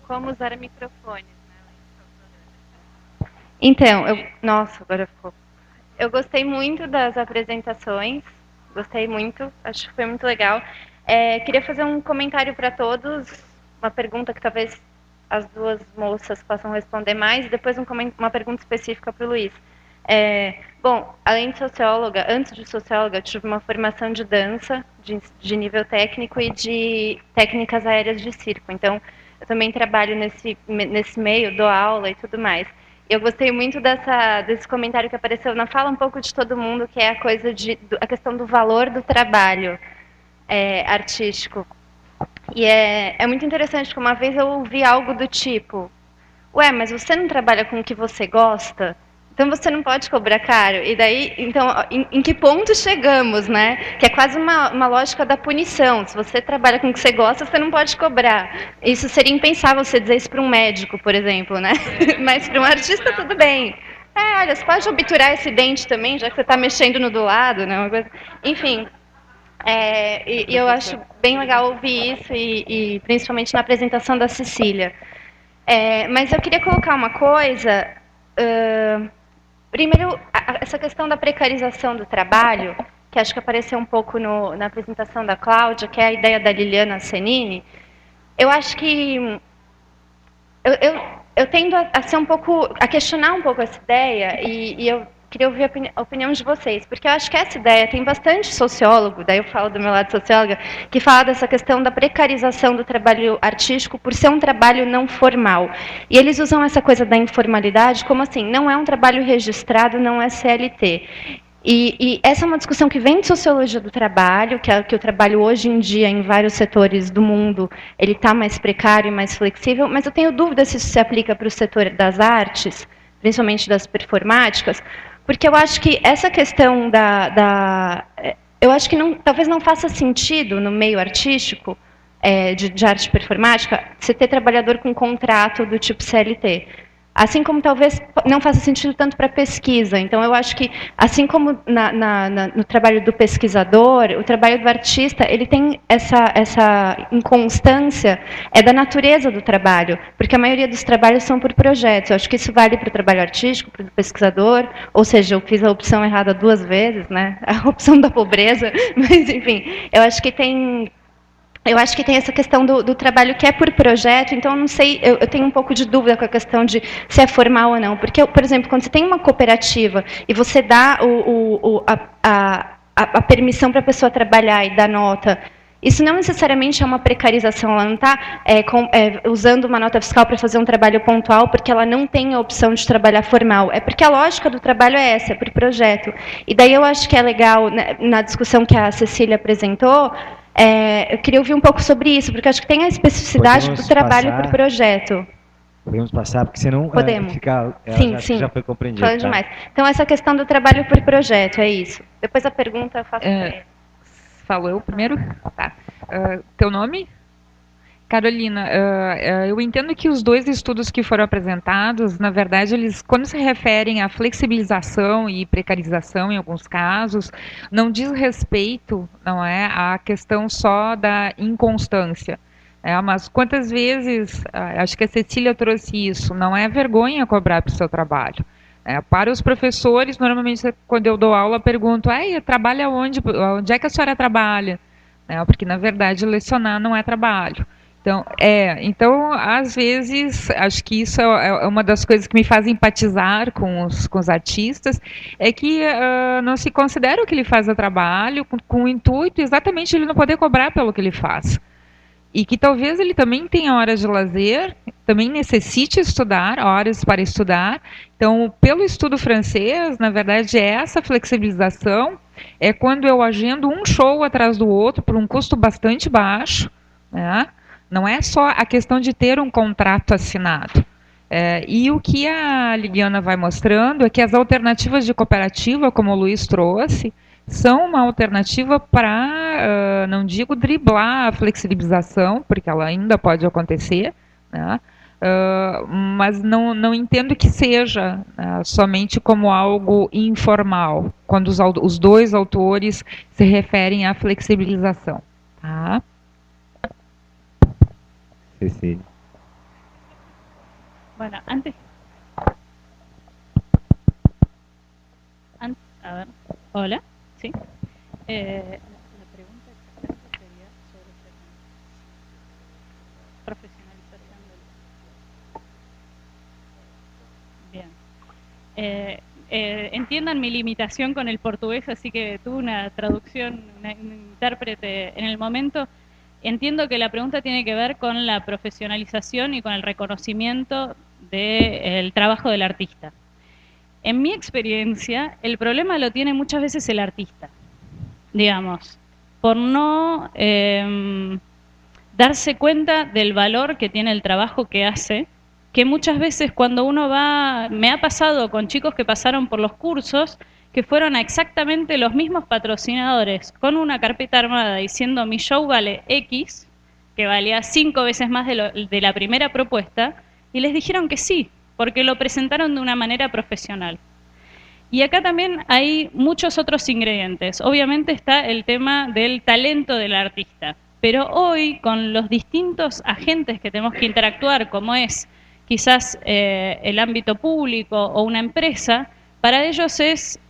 Como usar microfones, né? Então, nossa, agora ficou. Eu gostei muito das apresentações, gostei muito, acho que foi muito legal. Queria fazer um comentário para todos, uma pergunta que talvez as duas moças possam responder mais, e depois uma pergunta específica para o Luiz. Bom, além de socióloga, antes de socióloga, eu tive uma formação de dança, de nível técnico e de técnicas aéreas de circo. Então, eu também trabalho nesse meio, dou aula e tudo mais. Eu gostei muito desse comentário que apareceu na fala um pouco de todo mundo, que é a questão do valor do trabalho artístico. E é muito interessante, porque uma vez eu ouvi algo do tipo: ué, mas você não trabalha com o que você gosta? Então você não pode cobrar caro. E daí, então, em que ponto chegamos, né? Que é quase uma lógica da punição. Se você trabalha com o que você gosta, você não pode cobrar. Isso seria impensável você dizer isso para um médico, por exemplo, né? Mas para um artista, tudo bem. Olha, você pode obturar esse dente também, já que você está mexendo no do lado, né? Uma coisa... Enfim. E eu acho bem legal ouvir isso, e principalmente na apresentação da Cecília. Mas eu queria colocar uma coisa... Primeiro, essa questão da precarização do trabalho, que acho que apareceu um pouco na apresentação da Cláudia, que é a ideia da Liliana Senini. Eu acho que eu tendo a ser a questionar um pouco essa ideia, e eu queria ouvir a opinião de vocês, porque eu acho que essa ideia tem bastante sociólogo, daí eu falo do meu lado socióloga, que fala dessa questão da precarização do trabalho artístico por ser um trabalho não formal. E eles usam essa coisa da informalidade como assim, não é um trabalho registrado, não é CLT. E essa é uma discussão que vem de sociologia do trabalho, que o trabalho hoje em dia, em vários setores do mundo, ele está mais precário e mais flexível, mas eu tenho dúvida se isso se aplica para o setor das artes, principalmente das performáticas, porque eu acho que essa questão eu acho que talvez não faça sentido no meio artístico, de arte performática, você ter trabalhador com contrato do tipo CLT. Assim como talvez não faça sentido tanto para pesquisa. Então, eu acho que, assim como no trabalho do pesquisador, o trabalho do artista, ele tem essa inconstância, da natureza do trabalho, porque a maioria dos trabalhos são por projetos. Eu acho que isso vale para o trabalho artístico, para o pesquisador, ou seja, eu fiz a opção errada 2 vezes, né? A opção da pobreza, mas, enfim, eu acho que tem essa questão do trabalho que é por projeto, então eu não sei, eu tenho um pouco de dúvida com a questão de se é formal ou não, porque, por exemplo, quando você tem uma cooperativa e você dá a permissão para a pessoa trabalhar e dar nota, isso não necessariamente é uma precarização, ela não está usando uma nota fiscal para fazer um trabalho pontual porque ela não tem a opção de trabalhar formal, é porque a lógica do trabalho é essa, é por projeto. E daí eu acho que é legal, na discussão que a Cecília apresentou, eu queria ouvir um pouco sobre isso, porque acho que tem a especificidade do trabalho por projeto. Podemos passar, porque senão ficar... Sim. Já foi compreendido. Falando demais. Então, essa questão do trabalho por projeto, é isso. Depois a pergunta eu faço Falo eu primeiro? Tá. Teu nome? Carolina, eu entendo que os 2 estudos que foram apresentados, na verdade, eles, quando se referem à flexibilização e precarização, em alguns casos, não diz respeito, não é, à questão só da inconstância. Mas quantas vezes, acho que a Cecília trouxe isso, não é vergonha cobrar para o seu trabalho. Para os professores, normalmente, quando eu dou aula, pergunto, trabalha onde é que a senhora trabalha? Porque, na verdade, lecionar não é trabalho. Então, às vezes, acho que isso é uma das coisas que me faz empatizar com os artistas, é que não se considera o que ele faz a trabalho, com o intuito exatamente de ele não poder cobrar pelo que ele faz. E que talvez ele também tenha horas de lazer, também necessite estudar, horas para estudar. Então, pelo estudo francês, na verdade, essa flexibilização é quando eu agendo um show atrás do outro por um custo bastante baixo, né? Não é só a questão de ter um contrato assinado. E o que a Liliana vai mostrando é que as alternativas de cooperativa, como o Luiz trouxe, são uma alternativa para, não digo driblar a flexibilização, porque ela ainda pode acontecer, né? mas não entendo que seja somente como algo informal, quando os dois autores se referem à flexibilização. Tá? Cecília. Bueno, antes, a ver, hola, ¿sí? La pregunta exactamente sería sobre profesionalización del... Bien. Entiendan mi limitación con el portugués, así que tuve una traducción, un intérprete en el momento. Entiendo que la pregunta tiene que ver con la profesionalización y con el reconocimiento del trabajo del artista. En mi experiencia, el problema lo tiene muchas veces el artista, digamos, por no darse cuenta del valor que tiene el trabajo que hace, que muchas veces cuando uno va, me ha pasado con chicos que pasaron por los cursos, que fueron a exactamente los mismos patrocinadores con una carpeta armada diciendo mi show vale X, que valía 5 veces más de la primera propuesta, y les dijeron que sí, porque lo presentaron de una manera profesional. Y acá también hay muchos otros ingredientes. Obviamente está el tema del talento del artista, pero hoy con los distintos agentes que tenemos que interactuar, como es quizás el ámbito público o una empresa, para ellos es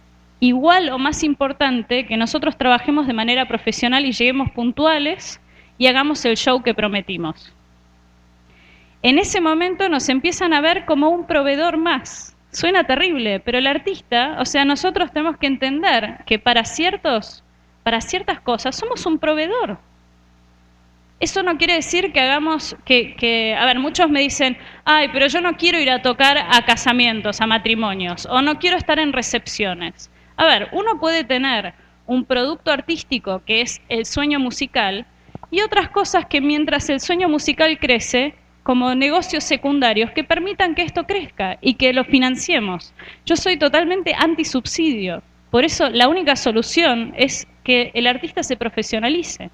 igual o más importante que nosotros trabajemos de manera profesional y lleguemos puntuales y hagamos el show que prometimos. En ese momento nos empiezan a ver como un proveedor más. Suena terrible, pero el artista, o sea, nosotros tenemos que entender que para ciertas cosas somos un proveedor. Eso no quiere decir que hagamos, a ver, muchos me dicen, ay, pero yo no quiero ir a tocar a casamientos, a matrimonios, o no quiero estar en recepciones. A ver, uno puede tener un producto artístico que es el sueño musical y otras cosas que mientras el sueño musical crece, como negocios secundarios que permitan que esto crezca y que lo financiemos. Yo soy totalmente anti-subsidio. Por eso la única solución es que el artista se profesionalice.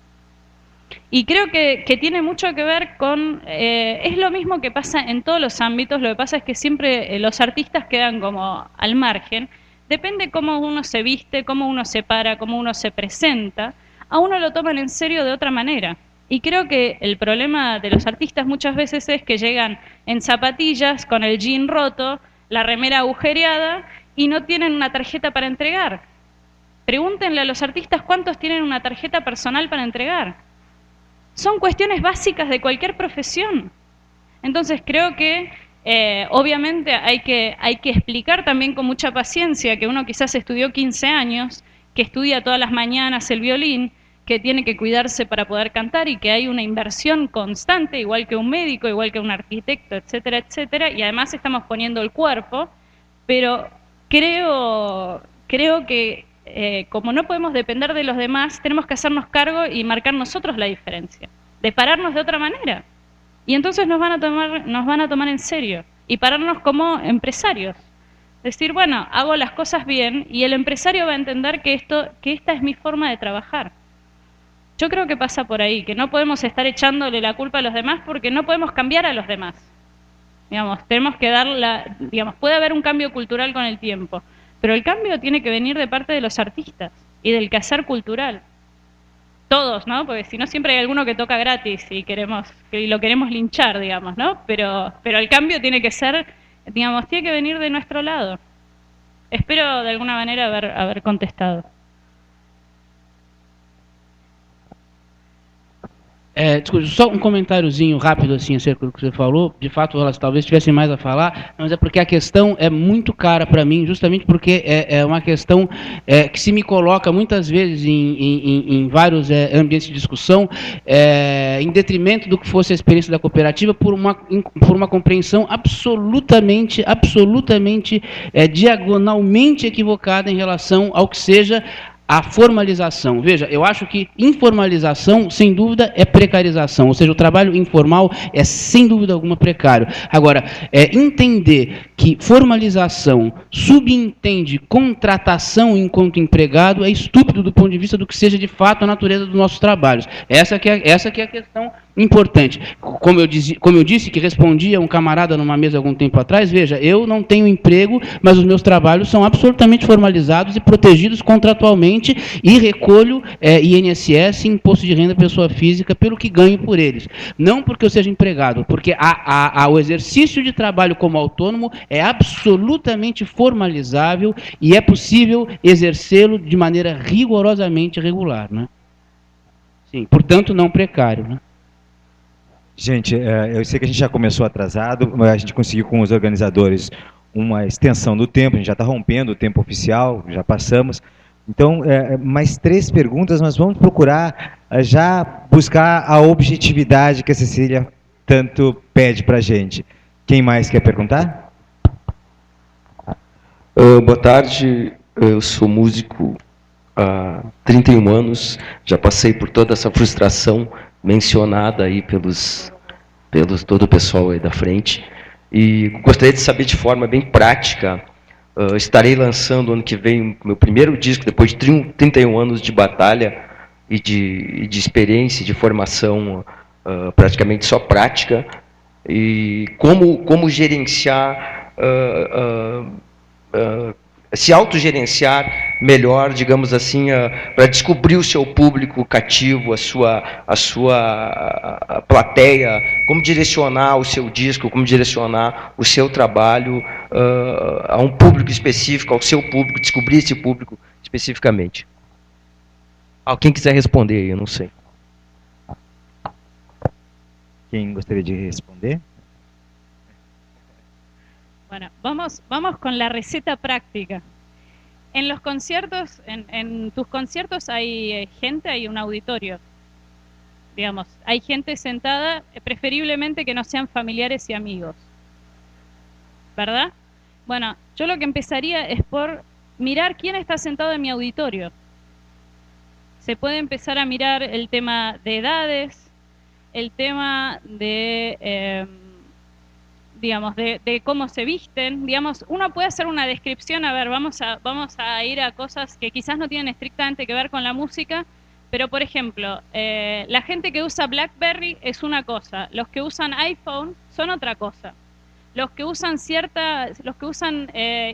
Y creo que tiene mucho que ver con... es lo mismo que pasa en todos los ámbitos, lo que pasa es que siempre los artistas quedan como al margen. Depende cómo uno se viste, cómo uno se para, cómo uno se presenta. A uno lo toman en serio de otra manera. Y creo que el problema de los artistas muchas veces es que llegan en zapatillas, con el jean roto, la remera agujereada y no tienen una tarjeta para entregar. Pregúntenle a los artistas cuántos tienen una tarjeta personal para entregar. Son cuestiones básicas de cualquier profesión. Entonces creo que obviamente hay que explicar también con mucha paciencia que uno quizás estudió 15 años, que estudia todas las mañanas el violín, que tiene que cuidarse para poder cantar y que hay una inversión constante, igual que un médico, igual que un arquitecto, etcétera, etcétera, y además estamos poniendo el cuerpo, pero creo que como no podemos depender de los demás, tenemos que hacernos cargo y marcar nosotros la diferencia, de pararnos de otra manera, y entonces nos van a tomar en serio, y pararnos como empresarios. Decir, bueno, hago las cosas bien, y el empresario va a entender que esta es mi forma de trabajar. Yo creo que pasa por ahí, que no podemos estar echándole la culpa a los demás porque no podemos cambiar a los demás. Digamos, tenemos que puede haber un cambio cultural con el tiempo, pero el cambio tiene que venir de parte de los artistas y del quehacer cultural. Todos, ¿no? Porque si no siempre hay alguno que toca gratis y lo queremos linchar, digamos, ¿no? Pero el cambio tiene que ser, tiene que venir de nuestro lado. Espero de alguna manera haber contestado. Desculpa, só um comentáriozinho rápido assim acerca do que você falou. De fato, elas talvez tivessem mais a falar, mas é porque a questão é muito cara para mim, justamente porque é uma questão que se me coloca muitas vezes em vários ambientes de discussão, em detrimento do que fosse a experiência da cooperativa, por uma compreensão absolutamente diagonalmente equivocada em relação ao que seja a formalização. Veja, eu acho que informalização, sem dúvida, é precarização, ou seja, o trabalho informal é, sem dúvida alguma, precário. Agora, entender que formalização subentende contratação enquanto empregado é estúpido do ponto de vista do que seja, de fato, a natureza dos nossos trabalhos. Essa que é a questão importante. Como eu disse, que respondi a um camarada numa mesa algum tempo atrás, veja, eu não tenho emprego, mas os meus trabalhos são absolutamente formalizados e protegidos contratualmente e recolho INSS, Imposto de Renda Pessoa Física, pelo que ganho por eles. Não porque eu seja empregado, porque o exercício de trabalho como autônomo é absolutamente formalizável e é possível exercê-lo de maneira rigorosamente regular, né? Sim, portanto, não precário, né? Gente, eu sei que a gente já começou atrasado, mas a gente conseguiu com os organizadores uma extensão do tempo, a gente já está rompendo o tempo oficial, já passamos. Então, mais 3 perguntas, mas vamos procurar já buscar a objetividade que a Cecília tanto pede para a gente. Quem mais quer perguntar? Boa tarde, eu sou músico há 31 anos, já passei por toda essa frustração mencionada aí pelos todo o pessoal aí da frente, e gostaria de saber de forma bem prática, estarei lançando ano que vem meu primeiro disco, depois de 31 anos de batalha e de experiência, de formação praticamente só prática, e como gerenciar, se autogerenciar melhor, digamos assim, para descobrir o seu público cativo, a sua plateia, como direcionar o seu disco, como direcionar o seu trabalho a um público específico, ao seu público, descobrir esse público especificamente. Quem quiser responder aí, eu não sei. Quem gostaria de responder? Bueno, vamos con la receta práctica. En los conciertos, en tus conciertos hay gente, hay un auditorio. Digamos, hay gente sentada, preferiblemente que no sean familiares y amigos. ¿Verdad? Bueno, yo lo que empezaría es por mirar quién está sentado en mi auditorio. Se puede empezar a mirar el tema de edades, el tema de... digamos, de cómo se visten, digamos, uno puede hacer una descripción, a ver, vamos a ir a cosas que quizás no tienen estrictamente que ver con la música, pero por ejemplo, la gente que usa BlackBerry es una cosa, los que usan iPhone son otra cosa, los que usan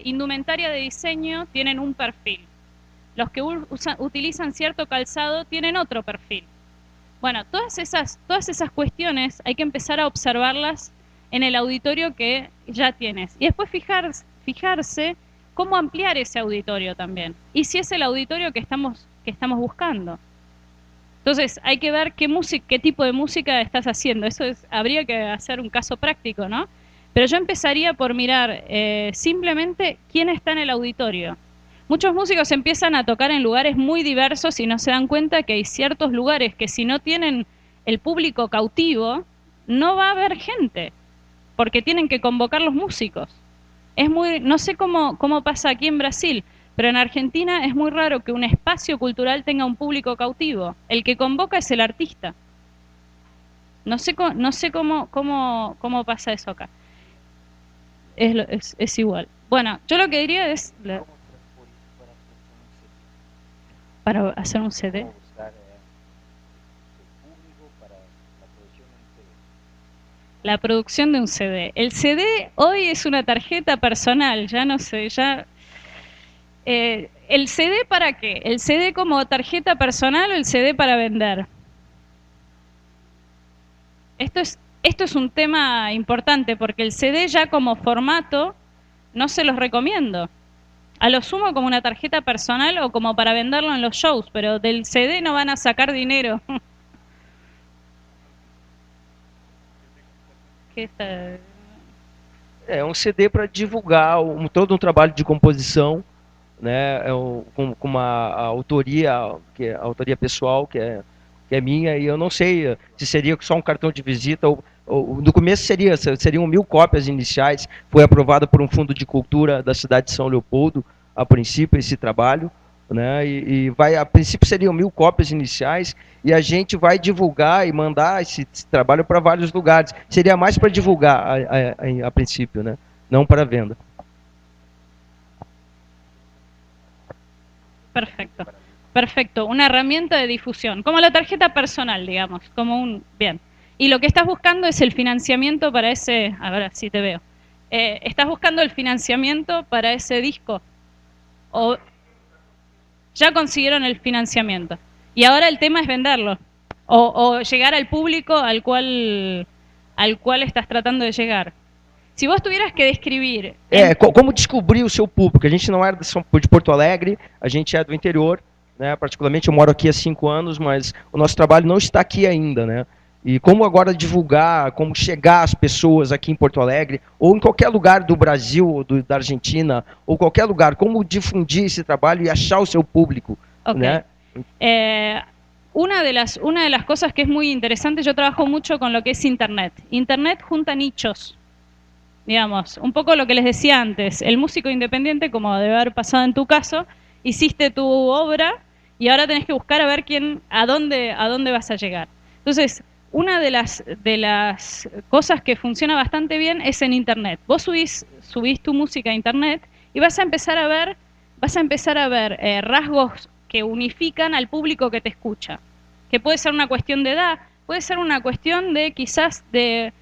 indumentaria de diseño tienen un perfil, los que utilizan cierto calzado tienen otro perfil. Bueno, todas esas cuestiones hay que empezar a observarlas en el auditorio que ya tienes. Y después fijarse cómo ampliar ese auditorio también. Y si es el auditorio que estamos buscando. Entonces, hay que ver qué tipo de música estás haciendo. Habría que hacer un caso práctico, ¿no? Pero yo empezaría por mirar simplemente quién está en el auditorio. Muchos músicos empiezan a tocar en lugares muy diversos y no se dan cuenta que hay ciertos lugares que si no tienen el público cautivo, no va a haber gente, porque tienen que convocar los músicos. No sé cómo pasa aquí en Brasil, pero en Argentina es muy raro que un espacio cultural tenga un público cautivo. El que convoca es el artista. No sé cómo pasa eso acá. Es igual. Bueno, yo lo que diría es... Para hacer un CD. La producción de un CD. El CD hoy es una tarjeta personal, ya no sé, ¿el CD para qué? ¿El CD como tarjeta personal o el CD para vender? Esto es un tema importante porque el CD ya como formato no se los recomiendo. A lo sumo como una tarjeta personal o como para venderlo en los shows, pero del CD no van a sacar dinero. É um CD para divulgar todo um trabalho de composição, né, com uma autoria, que é a autoria pessoal, que é minha, e eu não sei se seria só um cartão de visita ou no começo seriam 1000 cópias iniciais. Foi aprovado por um fundo de cultura da cidade de São Leopoldo, a princípio, esse trabalho, né? A princípio seriam 1000 cópias iniciais, e a gente vai divulgar e mandar esse trabalho para vários lugares. Seria mais para divulgar a princípio, né? Não para venda. Perfecto, una herramienta de difusión, como la tarjeta personal, digamos, bien. Y lo que estás buscando es el financiamiento para ese... A ver si te veo. ¿Estás buscando el financiamiento para ese disco? ¿O ya consiguieron el financiamiento? Y ahora el tema es venderlo. O llegar al público al cual estás tratando de llegar. Se você tuvieras que descrever... Como descobrir o seu público? A gente não é de Porto Alegre, a gente é do interior, né? Particularmente eu moro aqui há 5 anos, mas o nosso trabalho não está aqui ainda, né? E como agora divulgar, como chegar às pessoas aqui em Porto Alegre, ou em qualquer lugar do Brasil, ou da Argentina, ou qualquer lugar, como difundir esse trabalho e achar o seu público, okay, né? Una de las cosas que es muy interesante, yo trabajo mucho con lo que es Internet. Internet junta nichos, digamos, un poco lo que les decía antes. El músico independiente, como debe haber pasado en tu caso, hiciste tu obra y ahora tenés que buscar a ver a dónde vas a llegar. Entonces, una de las cosas que funciona bastante bien es en Internet. Vos subís tu música a Internet y vas a empezar a ver rasgos que unifican al público que te escucha. Que puede ser una cuestión de edad, puede ser una cuestión de quizás de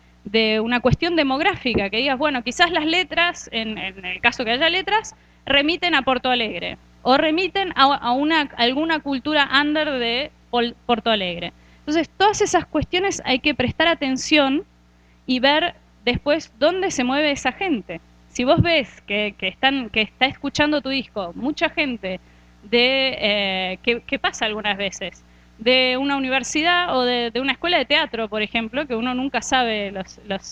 una cuestión demográfica, que digas, bueno, quizás las letras, en el caso que haya letras, remiten a Porto Alegre, o remiten a alguna cultura under de Porto Alegre. Entonces, todas esas cuestiones hay que prestar atención y ver después dónde se mueve esa gente. Si vos ves que está escuchando tu disco mucha gente que pasa algunas veces, de una universidad o de una escuela de teatro, por ejemplo, que uno nunca sabe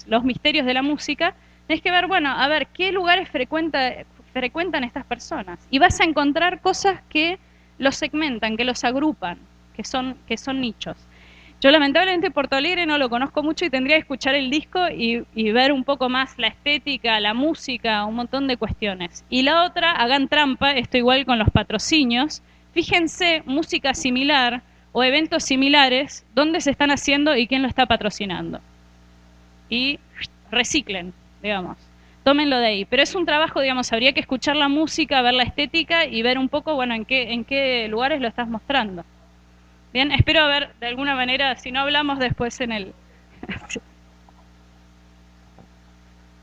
los misterios de la música, tenés que ver, bueno, a ver, ¿qué lugares frecuentan estas personas? Y vas a encontrar cosas que los segmentan, que los agrupan, que son nichos. Yo lamentablemente Porto Alegre no lo conozco mucho y tendría que escuchar el disco y ver un poco más la estética, la música, un montón de cuestiones. Y la otra, hagan trampa, esto igual con los patrocinios, fíjense música similar o eventos similares, dónde se están haciendo y quién lo está patrocinando. Y reciclen, digamos, tómenlo de ahí. Pero es un trabajo, digamos, habría que escuchar la música, ver la estética y ver un poco, bueno, en qué lugares lo estás mostrando. Bien, espero haber, de alguna manera, si no hablamos después en el...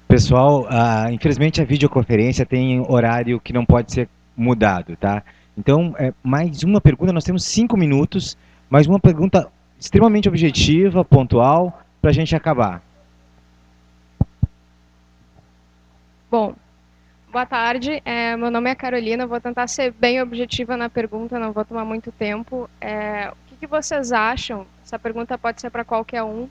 Pessoal, infelizmente a videoconferência tem horário que não pode ser mudado, tá? Então, mais uma pergunta, nós temos 5 minutos, mais uma pergunta extremamente objetiva, pontual, para a gente acabar. Bom, boa tarde, meu nome é Carolina, vou tentar ser bem objetiva na pergunta, não vou tomar muito tempo. O que vocês acham, essa pergunta pode ser para qualquer um,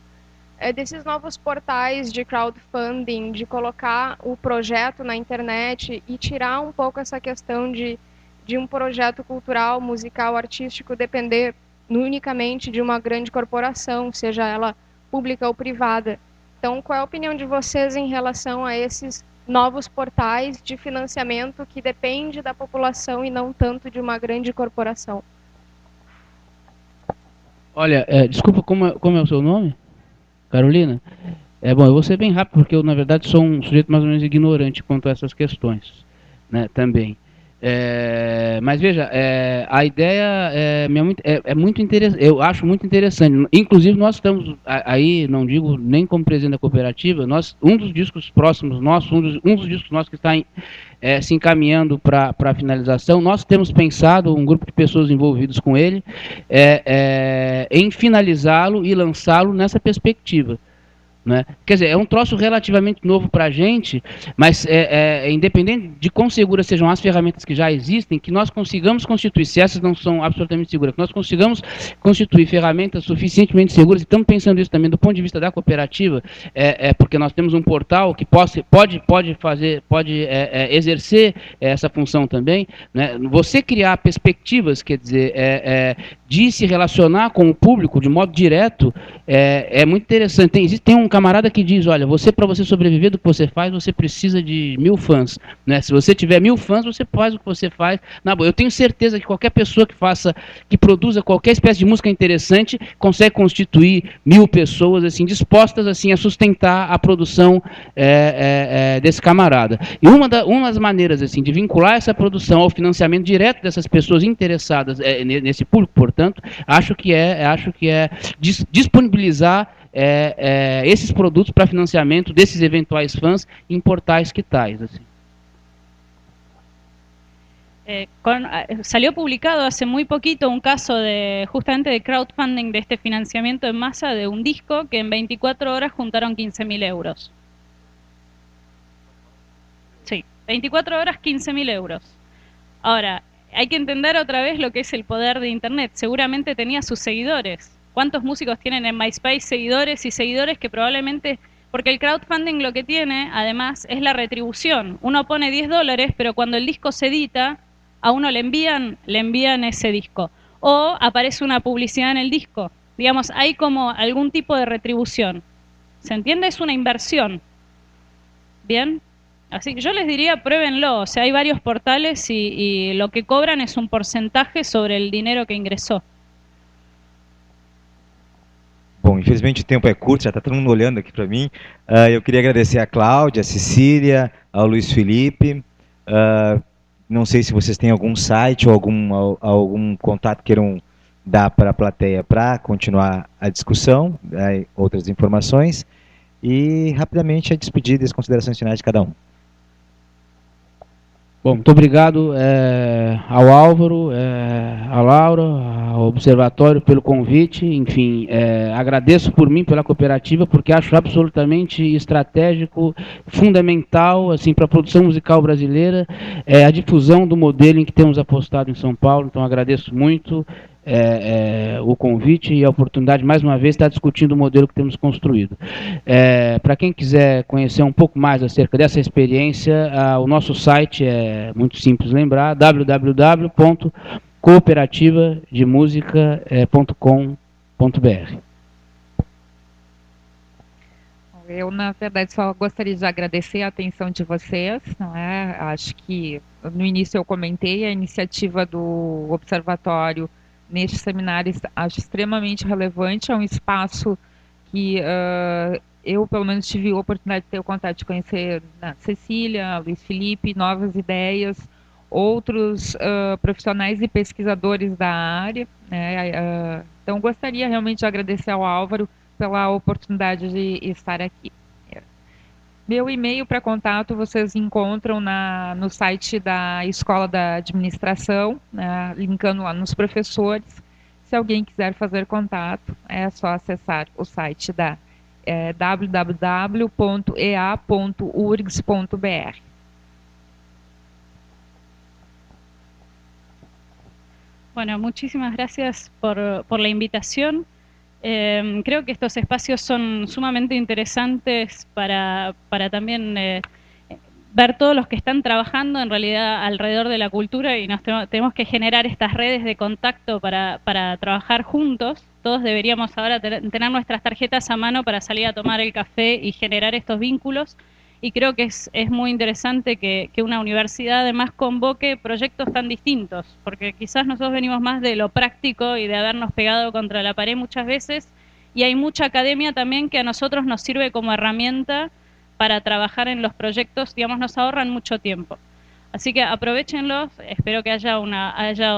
desses novos portais de crowdfunding, de colocar o projeto na internet e tirar um pouco essa questão de um projeto cultural, musical, artístico depender unicamente de uma grande corporação, seja ela pública ou privada. Então, qual é a opinião de vocês em relação a esses novos portais de financiamento que depende da população e não tanto de uma grande corporação? Olha, desculpa, como é o seu nome? Carolina? Bom, eu vou ser bem rápido, porque eu, na verdade, sou um sujeito mais ou menos ignorante quanto a essas questões, né, também. Mas veja, a ideia é muito interessante, eu acho muito interessante. Inclusive, nós estamos aí, não digo nem como presidente da cooperativa, um dos discos próximos nossos, um dos discos nossos que está se encaminhando para a finalização, nós temos pensado, um grupo de pessoas envolvidas com ele, em finalizá-lo e lançá-lo nessa perspectiva. Né? Quer dizer, é um troço relativamente novo para a gente, mas independente de quão seguras sejam as ferramentas que já existem, que nós consigamos constituir, se essas não são absolutamente seguras, que nós consigamos constituir ferramentas suficientemente seguras, e estamos pensando isso também do ponto de vista da cooperativa, porque nós temos um portal que pode exercer essa função também, né? Você criar perspectivas, quer dizer, de se relacionar com o público de modo direto, é muito interessante. Tem um camarada que diz, olha, para você sobreviver do que você faz, você precisa de 1000 fãs. Né? Se você tiver 1000 fãs, você faz o que você faz. Na boa, eu tenho certeza que qualquer pessoa que produza qualquer espécie de música interessante, consegue constituir 1000 pessoas assim, dispostas assim, a sustentar a produção desse camarada. E uma das maneiras assim, de vincular essa produção ao financiamento direto dessas pessoas interessadas nesse público, portanto, acho que é disponibilizar esses produtos para financiamento desses eventuais fãs em portais que tais. Assim. Salió publicado hace muy poquito un caso justamente de crowdfunding de este financiamiento en masa de un disco que en 24 horas juntaron 15.000 euros. Sí, 24 horas, 15.000 euros. Ahora, hay que entender otra vez lo que es el poder de Internet. Seguramente tenía sus seguidores. ¿Cuántos músicos tienen en MySpace seguidores y seguidores que probablemente... Porque el crowdfunding lo que tiene, además, es la retribución. Uno pone $10, pero cuando el disco se edita, a uno le envían ese disco. O aparece una publicidad en el disco. Digamos, hay como algún tipo de retribución. ¿Se entiende? Es una inversión. ¿Bien? Así que yo les diría, pruébenlo. O sea, hay varios portales y lo que cobran es un porcentaje sobre el dinero que ingresó. Bom, infelizmente o tempo é curto, já está todo mundo olhando aqui para mim. Eu queria agradecer a Cláudia, a Cecília, ao Luiz Felipe. Não sei se vocês têm algum site ou algum contato que queiram dar para a plateia para continuar a discussão, outras informações. E, rapidamente, a despedida e as considerações finais de cada um. Bom, muito obrigado ao Álvaro, à Laura, ao Observatório pelo convite. Enfim, agradeço por mim, pela cooperativa, porque acho absolutamente estratégico, fundamental assim, para a produção musical brasileira, a difusão do modelo em que temos apostado em São Paulo. Então, agradeço muito o convite e a oportunidade, mais uma vez, de estar discutindo o modelo que temos construído. Para quem quiser conhecer um pouco mais acerca dessa experiência, o nosso site é muito simples lembrar, www.cooperativademusica.com.br. Eu, na verdade, só gostaria de agradecer a atenção de vocês. Não é? Acho que, no início eu comentei, a iniciativa do Observatório neste seminário acho extremamente relevante, é um espaço que eu, pelo menos, tive a oportunidade de ter o contato de conhecer a Cecília, a Luiz Felipe, novas ideias, outros profissionais e pesquisadores da área. Né? Então, gostaria realmente de agradecer ao Álvaro pela oportunidade de estar aqui. Meu e-mail para contato vocês encontram no site da Escola da Administração, né, linkando lá nos professores. Se alguém quiser fazer contato, é só acessar o site da www.ea.urgs.br. Bueno, muchísimas gracias por la invitación. Creo que estos espacios son sumamente interesantes para también ver todos los que están trabajando en realidad alrededor de la cultura y tenemos que generar estas redes de contacto para trabajar juntos. Todos deberíamos ahora tener nuestras tarjetas a mano para salir a tomar el café y generar estos vínculos. Y creo que es muy interesante que una universidad además convoque proyectos tan distintos, porque quizás nosotros venimos más de lo práctico y de habernos pegado contra la pared muchas veces, y hay mucha academia también que a nosotros nos sirve como herramienta para trabajar en los proyectos, digamos, nos ahorran mucho tiempo. Así que aprovechenlos, espero que haya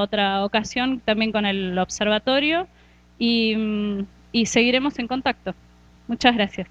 otra ocasión también con el observatorio y seguiremos en contacto. Muchas gracias.